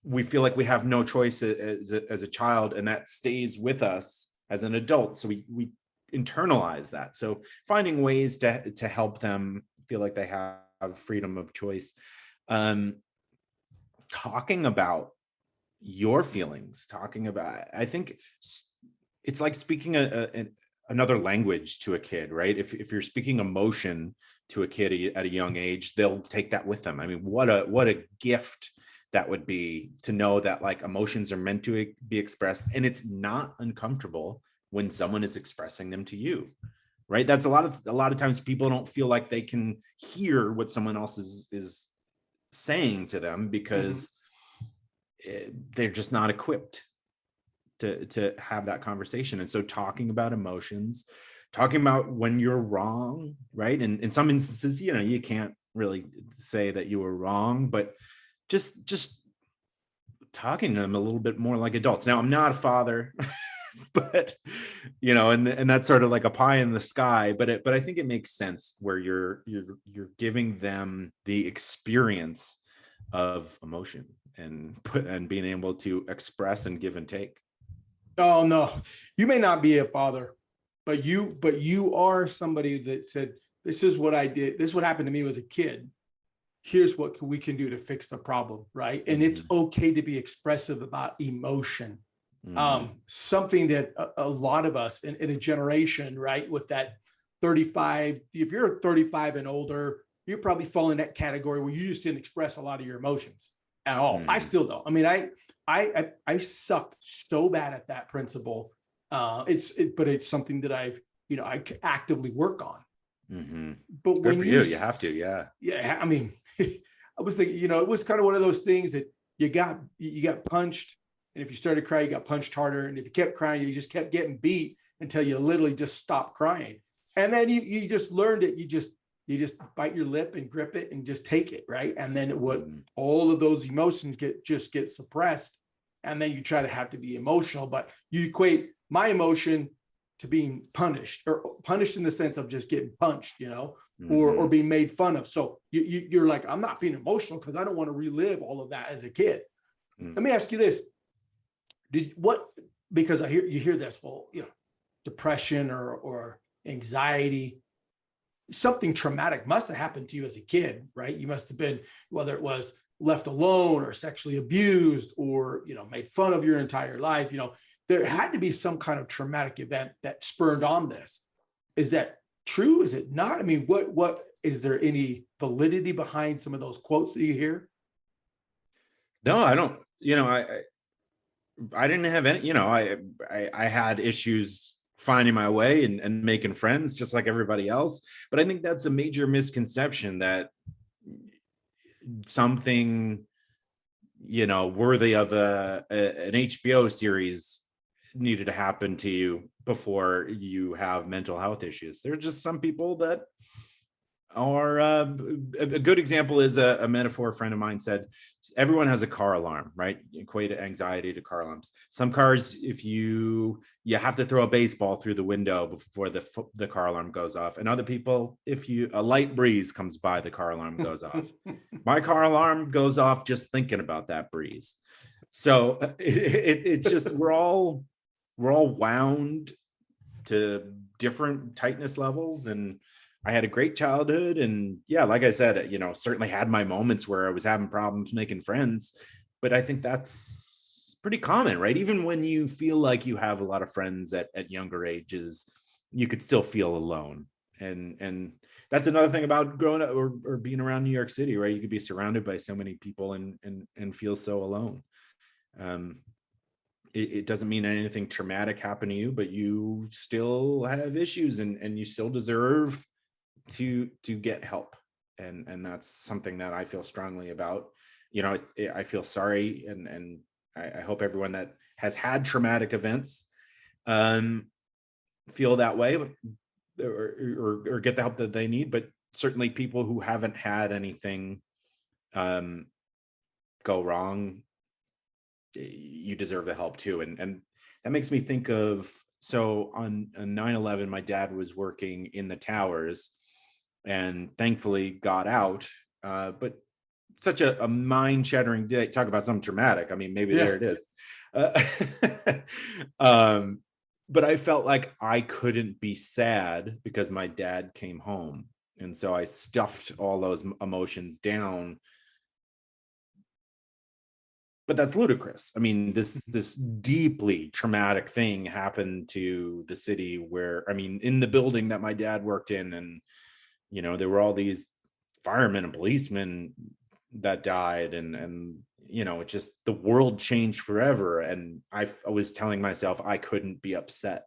we feel like we have no choice as a child, and that stays with us as an adult. So we internalize that. So finding ways to help them feel like they have freedom of choice. Talking about your feelings, I think it's like speaking another language to a kid, right? If you're speaking emotion to a kid at a young age, they'll take that with them. I mean, what a gift that would be, to know that like emotions are meant to be expressed, and it's not uncomfortable when someone is expressing them to you, right? That's a lot of times people don't feel like they can hear what someone else is saying to them, because they're just not equipped to have that conversation. And so talking about emotions, talking about when you're wrong, right? And in some instances, you can't really say that you were wrong, but just talking to them a little bit more like adults. Now, I'm not a father, but and that's sort of like a pie in the sky, but I think it makes sense where you're giving them the experience of emotion and being able to express and give and take. Oh no, you may not be a father, but you are somebody that said, this is what I did, this is what happened to me as a kid, here's what we can do to fix the problem, right? And it's okay to be expressive about emotion. Something that a lot of us in a generation, right, with that 35, if you're 35 and older, you probably fall in that category where you just didn't express a lot of your emotions at all. I still don't. I mean, I suck so bad at that principle. But it's something that I actively work on. But Good when for you have to, yeah. I mean, I was thinking, it was kind of one of those things that you got punched, and if you started crying, you got punched harder, and if you kept crying, you just kept getting beat until you literally just stopped crying. And then you just learned it. You just bite your lip and grip it and just take it, right? And then all of those emotions get suppressed, and then you try to have to be emotional, but you equate my emotion to being punished, or punished in the sense of just getting punched, or being made fun of. So you're like, I'm not feeling emotional because I don't want to relive all of that as a kid. Let me ask you this. Because you hear this, well, depression or anxiety, something traumatic must have happened to you as a kid, right? You must have been, whether it was left alone or sexually abused or, made fun of your entire life, there had to be some kind of traumatic event that spurred on this. Is that true? Is it not? I mean, what is there any validity behind some of those quotes that you hear? No, I don't. I didn't have any. I had issues finding my way and making friends just like everybody else. But I think that's a major misconception, that something worthy of an HBO series needed to happen to you before you have mental health issues. There are just some people that are a good example is a metaphor a friend of mine said. Everyone has a car alarm, right? You equate anxiety to car alarms. Some cars, if you have to throw a baseball through the window before the car alarm goes off, and other people, if a light breeze comes by, the car alarm goes off. My car alarm goes off just thinking about that breeze. So it's just we're all wound to different tightness levels, and I had a great childhood, and yeah, like I said, certainly had my moments where I was having problems making friends, but I think that's pretty common, right? Even when you feel like you have a lot of friends at younger ages, you could still feel alone. And that's another thing about growing up or being around New York City, right? You could be surrounded by so many people and feel so alone. um it doesn't mean anything traumatic happened to you, but you still have issues, and you still deserve to get help. And that's something that I feel strongly about. I feel sorry, and I hope everyone that has had traumatic events um feel that way, or get the help that they need. But certainly people who haven't had anything um go wrong, you deserve the help too. And that makes me think of, so on 9/11, my dad was working in the towers and thankfully got out. But such a mind-shattering day. Talk about something traumatic. I mean, maybe Yeah. there it is. uh, um but I felt like I couldn't be sad because my dad came home, and so I stuffed all those emotions down. But that's ludicrous. I mean, this deeply traumatic thing happened to the city where, I mean, in the building that my dad worked in, and there were all these firemen and policemen that died, and it just, the world changed forever. And I was telling myself I couldn't be upset.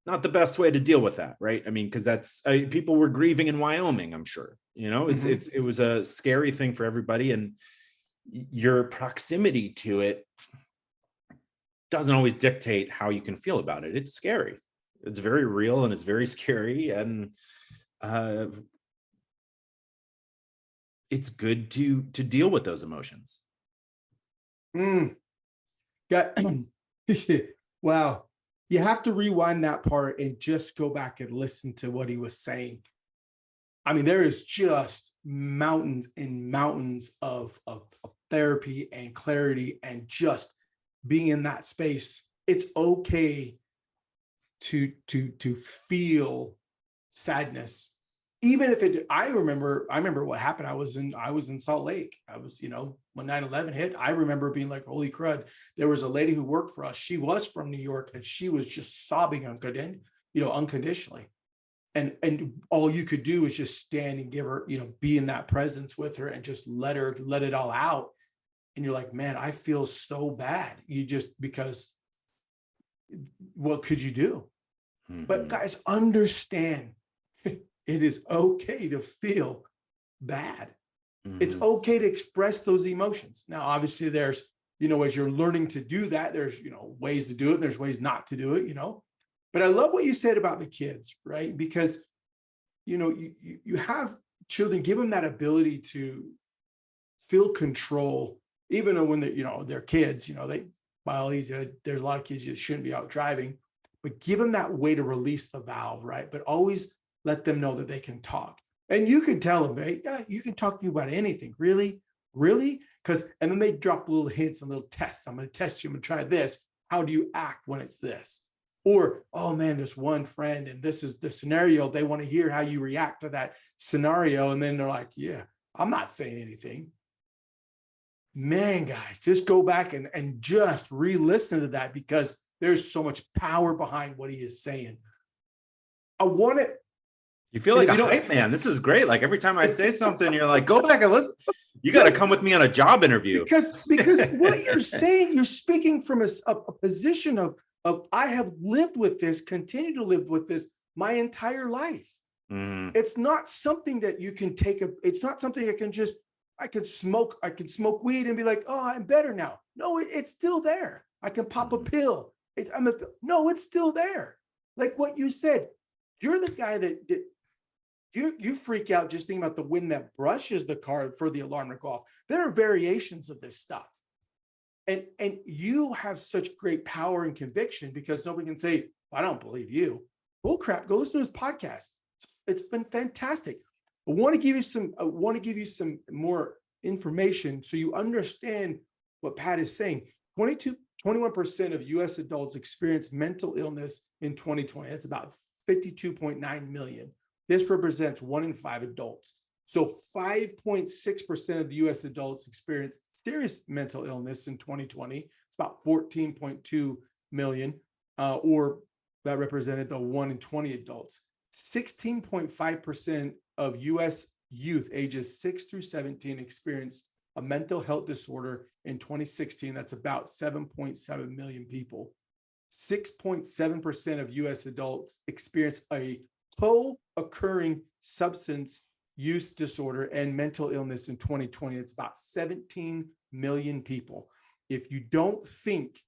Not the best way to deal with that, right? I mean, because people were grieving in Wyoming, I'm sure. It was a scary thing for everybody, and your proximity to it doesn't always dictate how you can feel about it. It's scary. It's very real, and it's very scary. And it's good to deal with those emotions. Got wow. You have to rewind that part and just go back and listen to what he was saying. I mean, there is just mountains and mountains of therapy and clarity, and just being in that space. It's okay to feel sadness, even if it. I remember what happened. I was in Salt Lake. I was, when 9/11 hit, I remember being like, holy crud. There was a lady who worked for us. She was from New York, and she was just sobbing unconditionally. And all you could do is just stand and give her, be in that presence with her and just let it all out. And you're like, man, I feel so bad. Because what could you do? Mm-hmm. But guys, understand it is okay to feel bad. Mm-hmm. It's okay to express those emotions. Now, obviously there's, as you're learning to do that, there's, ways to do it. And there's ways not to do it, But I love what you said about the kids, right? Because, you have children, give them that ability to feel control, even when they're kids, there's a lot of kids that shouldn't be out driving, but give them that way to release the valve, right? But always let them know that they can talk. And you can tell them, hey, yeah, you can talk to me about anything. Really? Really? And then they drop little hints and little tests. I'm going to test you. I'm going to try this. How do you act when it's this? Or, oh man, there's one friend and this is the scenario. They want to hear how you react to that scenario. And then they're like, yeah, I'm not saying anything. Man, guys, just go back and just re-listen to that, because there's so much power behind what he is saying. I want it. You feel like a hype man. This is great. Like every time I say something, you're like, go back and listen. You got to come with me on a job interview. Because what you're saying, you're speaking from a position of I have lived with this, continue to live with this my entire life. Mm. It's not something that you can it's not something I can smoke weed and be like, oh, I'm better now. No, it's still there. I can pop a pill. It's still there. Like what you said, you're the guy that you freak out just thinking about the wind that brushes the car for the alarm to go off. There are variations of this stuff. And you have such great power and conviction, because nobody can say, I don't believe you. Bull crap. Go listen to his podcast. It's been fantastic. I want to give you some more information so you understand what Pat is saying. 21% of US adults experienced mental illness in 2020. That's about 52.9 million. This represents 1 in 5 adults. So 5.6% of the US adults experienced serious mental illness in 2020. It's about 14.2 million, or that represented the 1 in 20 adults. 16.5% of US youth ages 6 through 17 experienced a mental health disorder in 2016. That's about 7.7 million people. 6.7% of US adults experienced a co-occurring substance use disorder and mental illness in 2020. It's about 17 million people. If you don't think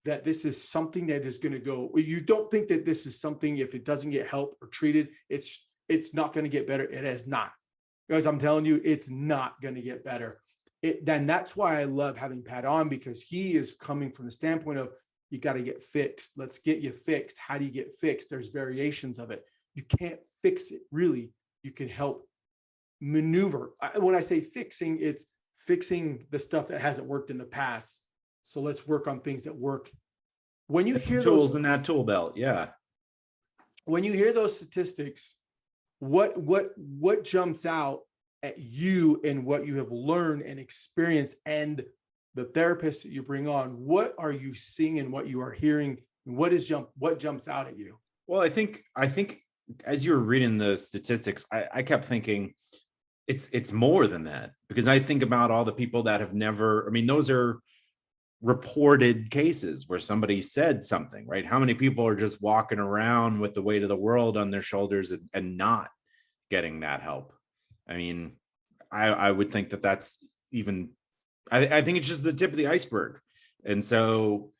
that this is something that is going to go, you don't think that this is something, if it doesn't get help or treated, it's not going to get better. It is not. Guys, I'm telling you, it's not going to get better. Then that's why I love having Pat on, because he is coming from the standpoint of, you got to get fixed. Let's get you fixed. How do you get fixed? There's variations of it. You can't fix it, really. You can help maneuver. When I say fixing, it's fixing the stuff that hasn't worked in the past. So let's work on things that work. When you hear tools those in that tool belt, yeah. When you hear those statistics, what jumps out at you and what you have learned and experienced, and the therapists that you bring on? What are you seeing and what you are hearing? And what jumps out at you? Well, I think as you were reading the statistics, I kept thinking it's more than that, because I think about all the people that have never, I mean, those are reported cases where somebody said something, right? How many people are just walking around with the weight of the world on their shoulders and not getting that help? I mean, I would think that that's even, I think it's just the tip of the iceberg. And so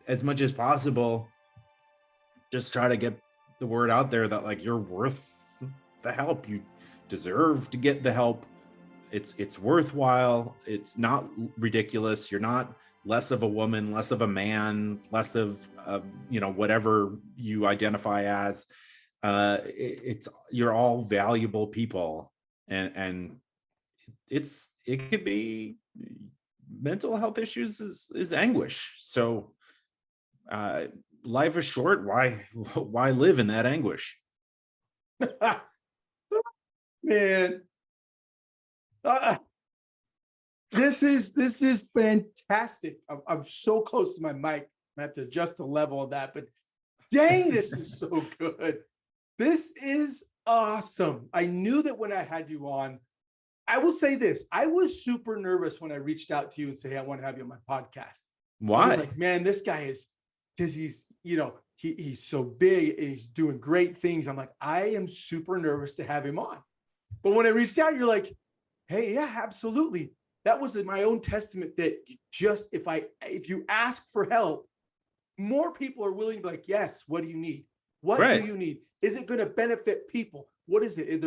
as much as possible, just try to get the word out there that, like, you're worth the help. You deserve to get the help. It's worthwhile. It's not ridiculous. You're not less of a woman, less of a man, less of whatever you identify as. You're all valuable people, and it could be, mental health issues is anguish. So life is short. Why live in that anguish? Man, this is fantastic. I'm so close to my mic. I have to adjust the level of that, but dang, this is so good. This is awesome. I knew that when I had you on. I will say this: I was super nervous when I reached out to you and say, hey, I want to have you on my podcast. Why? I was like, man, this guy is, because he's so big and he's doing great things. I'm like, I am super nervous to have him on. But when I reached out, you're like, hey, yeah, absolutely. That was my own testament that just if you ask for help, more people are willing to be like, yes, what do you need? What do you need? Is it going to benefit people? What is it?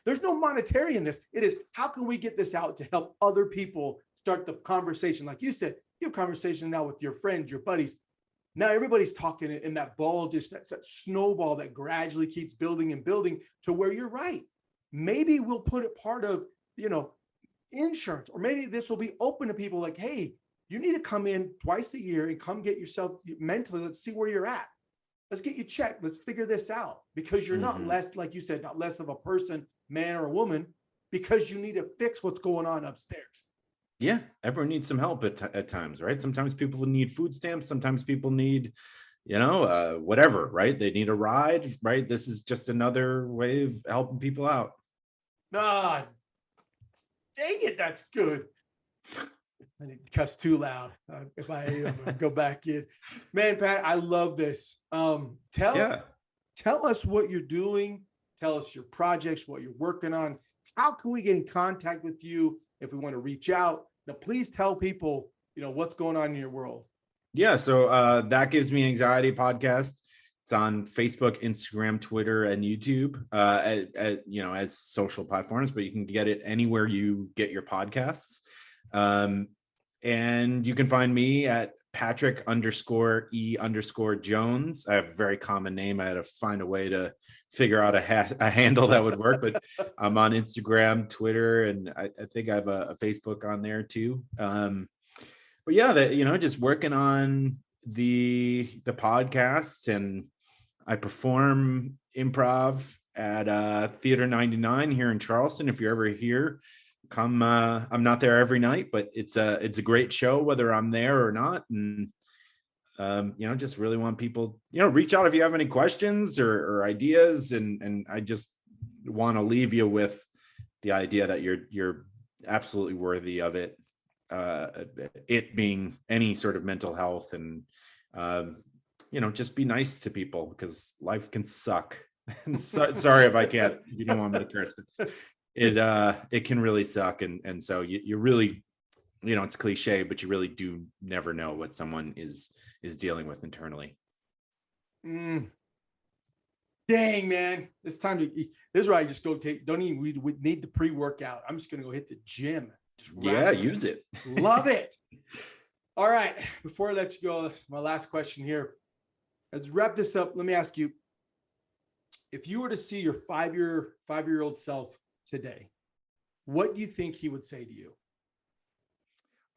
There's no monetary in this. It is, how can we get this out to help other people start the conversation? Like you said, you have conversation now with your friends, your buddies. Now everybody's talking, and that ball, just that snowball that gradually keeps building and building to where you're right. Maybe we'll put it part of, insurance, or maybe this will be open to people like, hey, you need to come in twice a year and come get yourself mentally. Let's see where you're at. Let's get you checked. Let's figure this out, because you're not less, like you said, not less of a person, man or a woman, because you need to fix what's going on upstairs. Yeah, everyone needs some help at times, right? Sometimes people need food stamps. Sometimes people need, whatever, right? They need a ride, right? This is just another way of helping people out. Ah, dang it, that's good. I didn't cuss too loud. If I go back in, man, Pat, I love this. Tell us what you're doing. Tell us your projects, what you're working on. How can we get in contact with you if we want to reach out? Now, please tell people, what's going on in your world. Yeah, so That Gives Me Anxiety podcast. It's on Facebook, Instagram, Twitter, and YouTube, as social platforms, but you can get it anywhere you get your podcasts. And you can find me at Patrick_E_Jones. I have a very common name. I had to find a way to figure out a handle that would work, but I'm on Instagram, Twitter, and I think I have a Facebook on there too. but yeah, that, just working on the podcast, and I perform improv at Theater 99 here in Charleston. If you're ever here, come. I'm not there every night, but it's a great show whether I'm there or not. And just really want people, reach out if you have any questions or ideas. And I just want to leave you with the idea that you're absolutely worthy of it. It being any sort of mental health, and just be nice to people, because life can suck. Sorry if you don't want me to curse, but it can really suck. And so you really, it's cliche, but you really do never know what someone is dealing with internally. Dang, man, it's time to eat. This is where I just go don't even we need the pre-workout. I'm just gonna go hit the gym. Use it. Love it. All right, before I let you go, my last question here. Let's wrap this up. Let me ask you, if you were to see your five-year-old self today, what do you think he would say to you?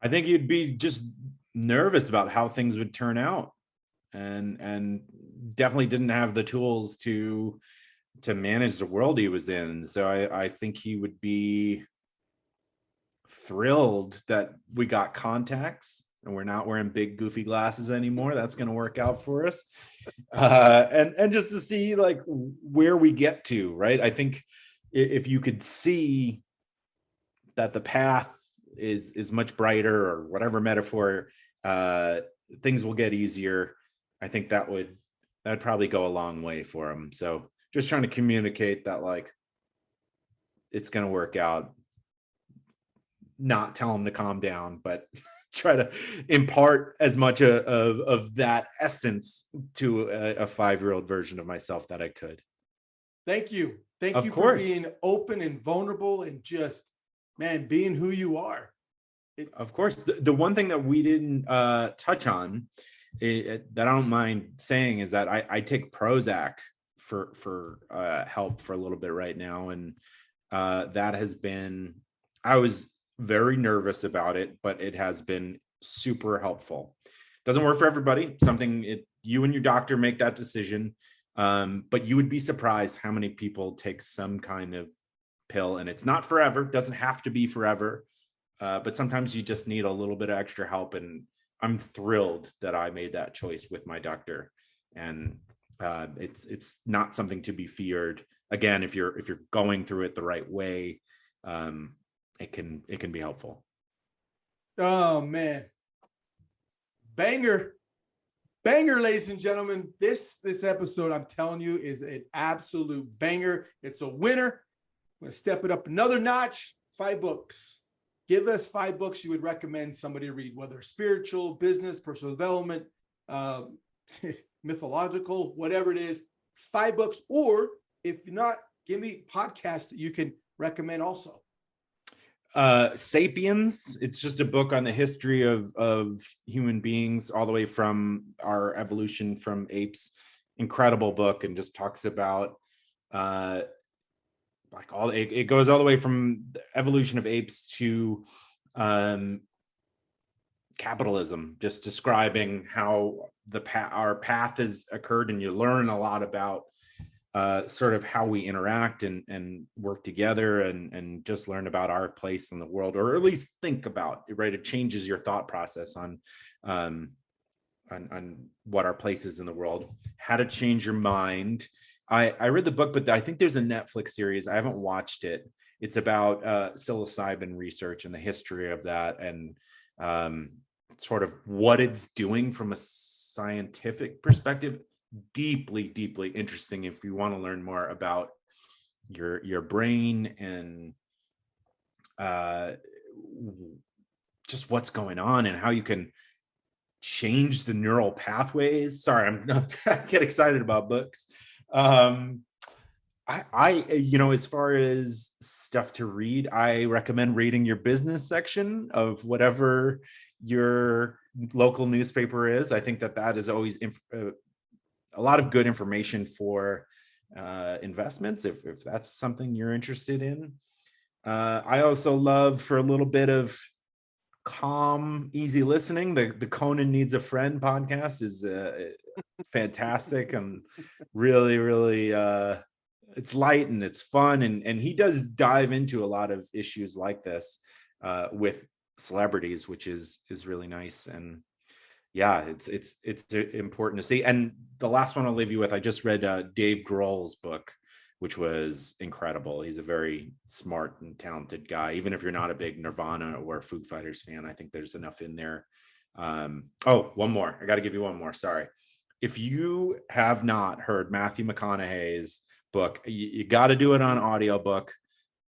I think you'd be just nervous about how things would turn out, and definitely didn't have the tools to manage the world he was in. So I think he would be thrilled that we got contacts and we're not wearing big goofy glasses anymore. That's going to work out for us. And just to see like where we get to, right? I think if you could see that the path is much brighter, or whatever metaphor, things will get easier. I think that'd probably go a long way for him. So just trying to communicate that, like, it's going to work out, not tell him to calm down, but try to impart as much of that essence to a 5-year-old version of myself that I could. Thank you. Thank you for being open and vulnerable, and just, man, being who you are. Of course. The one thing that we didn't touch on, that I don't mind saying, is that I take Prozac for help for a little bit right now. And that has been, I was very nervous about it, but it has been super helpful. Doesn't work for everybody. You and your doctor make that decision. But you would be surprised how many people take some kind of pill, and it's not forever. Doesn't have to be forever. But sometimes you just need a little bit of extra help. And I'm thrilled that I made that choice with my doctor. And it's not something to be feared. Again, if you're going through it the right way, it can be helpful. Oh man, banger, ladies and gentlemen. This episode, I'm telling you, is an absolute banger. It's a winner. I'm going to step it up another notch. 5 books. Give us 5 books you would recommend somebody to read, whether spiritual, business, personal development, mythological, whatever it is. 5 books, or if not, give me podcasts that you can recommend also. Sapiens. It's just a book on the history of human beings, all the way from our evolution from apes. Incredible book, and just talks about it goes all the way from the evolution of apes to capitalism, just describing how our path has occurred. And you learn a lot about sort of how we interact and work together, and just learn about our place in the world, or at least think about it, right? It changes your thought process on what our place is in the world, how to change your mind. I read the book, but I think there's a Netflix series. I haven't watched it. It's about psilocybin research and the history of that, and sort of what it's doing from a scientific perspective. Deeply, deeply interesting if you want to learn more about your brain and just what's going on and how you can change the neural pathways. Sorry, I get excited about books. I as far as stuff to read, I recommend reading your business section of whatever your local newspaper is. I think that is always a lot of good information for investments, if that's something you're interested in. I also love, for a little bit of calm, easy listening. The Conan Needs a Friend podcast is fantastic and really, really it's light and it's fun, and he does dive into a lot of issues like this with celebrities, which is really nice. And yeah, it's important to see. And the last one I'll leave you with, I just read Dave Grohl's book, which was incredible. He's a very smart and talented guy. Even if you're not a big Nirvana or Foo Fighters fan, I think there's enough in there. One more. I got to give you one more. Sorry. If you have not heard Matthew McConaughey's book, you got to do it on audiobook.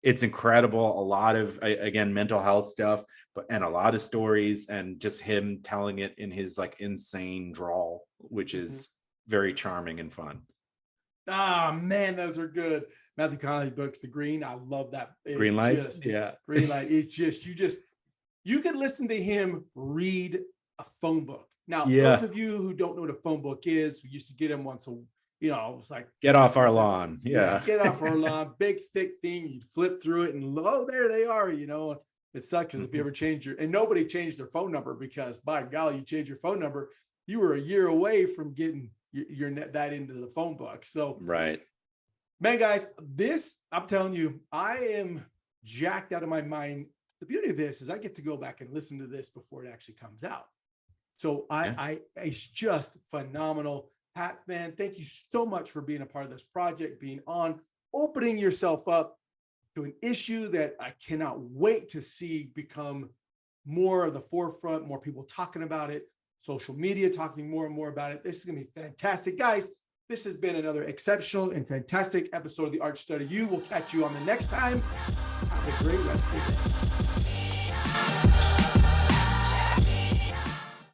It's incredible. A lot of, again, mental health stuff, and a lot of stories, and just him telling it in his like insane drawl, which is very charming and fun. Ah, man, those are good. Matthew McConaughey books, The Green. I love that. Green Light. Green Light. It's just, you could listen to him read a phone book. Now, those of you who don't know what a phone book is, we used to get them once it's like, get off our lawn. Yeah. Get off our lawn. Big, thick thing. You flip through it and there they are, It sucks because if you ever change and nobody changed their phone number, because by golly, you change your phone number, you were a year away from getting your that into the phone book. So, right. Man, guys, I'm telling you, I am jacked out of my mind. The beauty of this is I get to go back and listen to this before it actually comes out. So it's just phenomenal. Pat, man, thank you so much for being a part of this project, being on, opening yourself up to an issue that I cannot wait to see become more of the forefront, more people talking about it, social media talking more and more about it. This is going to be fantastic. Guys, this has been another exceptional and fantastic episode of the Art Study U. We'll catch you on the next time. Have a great rest of the day.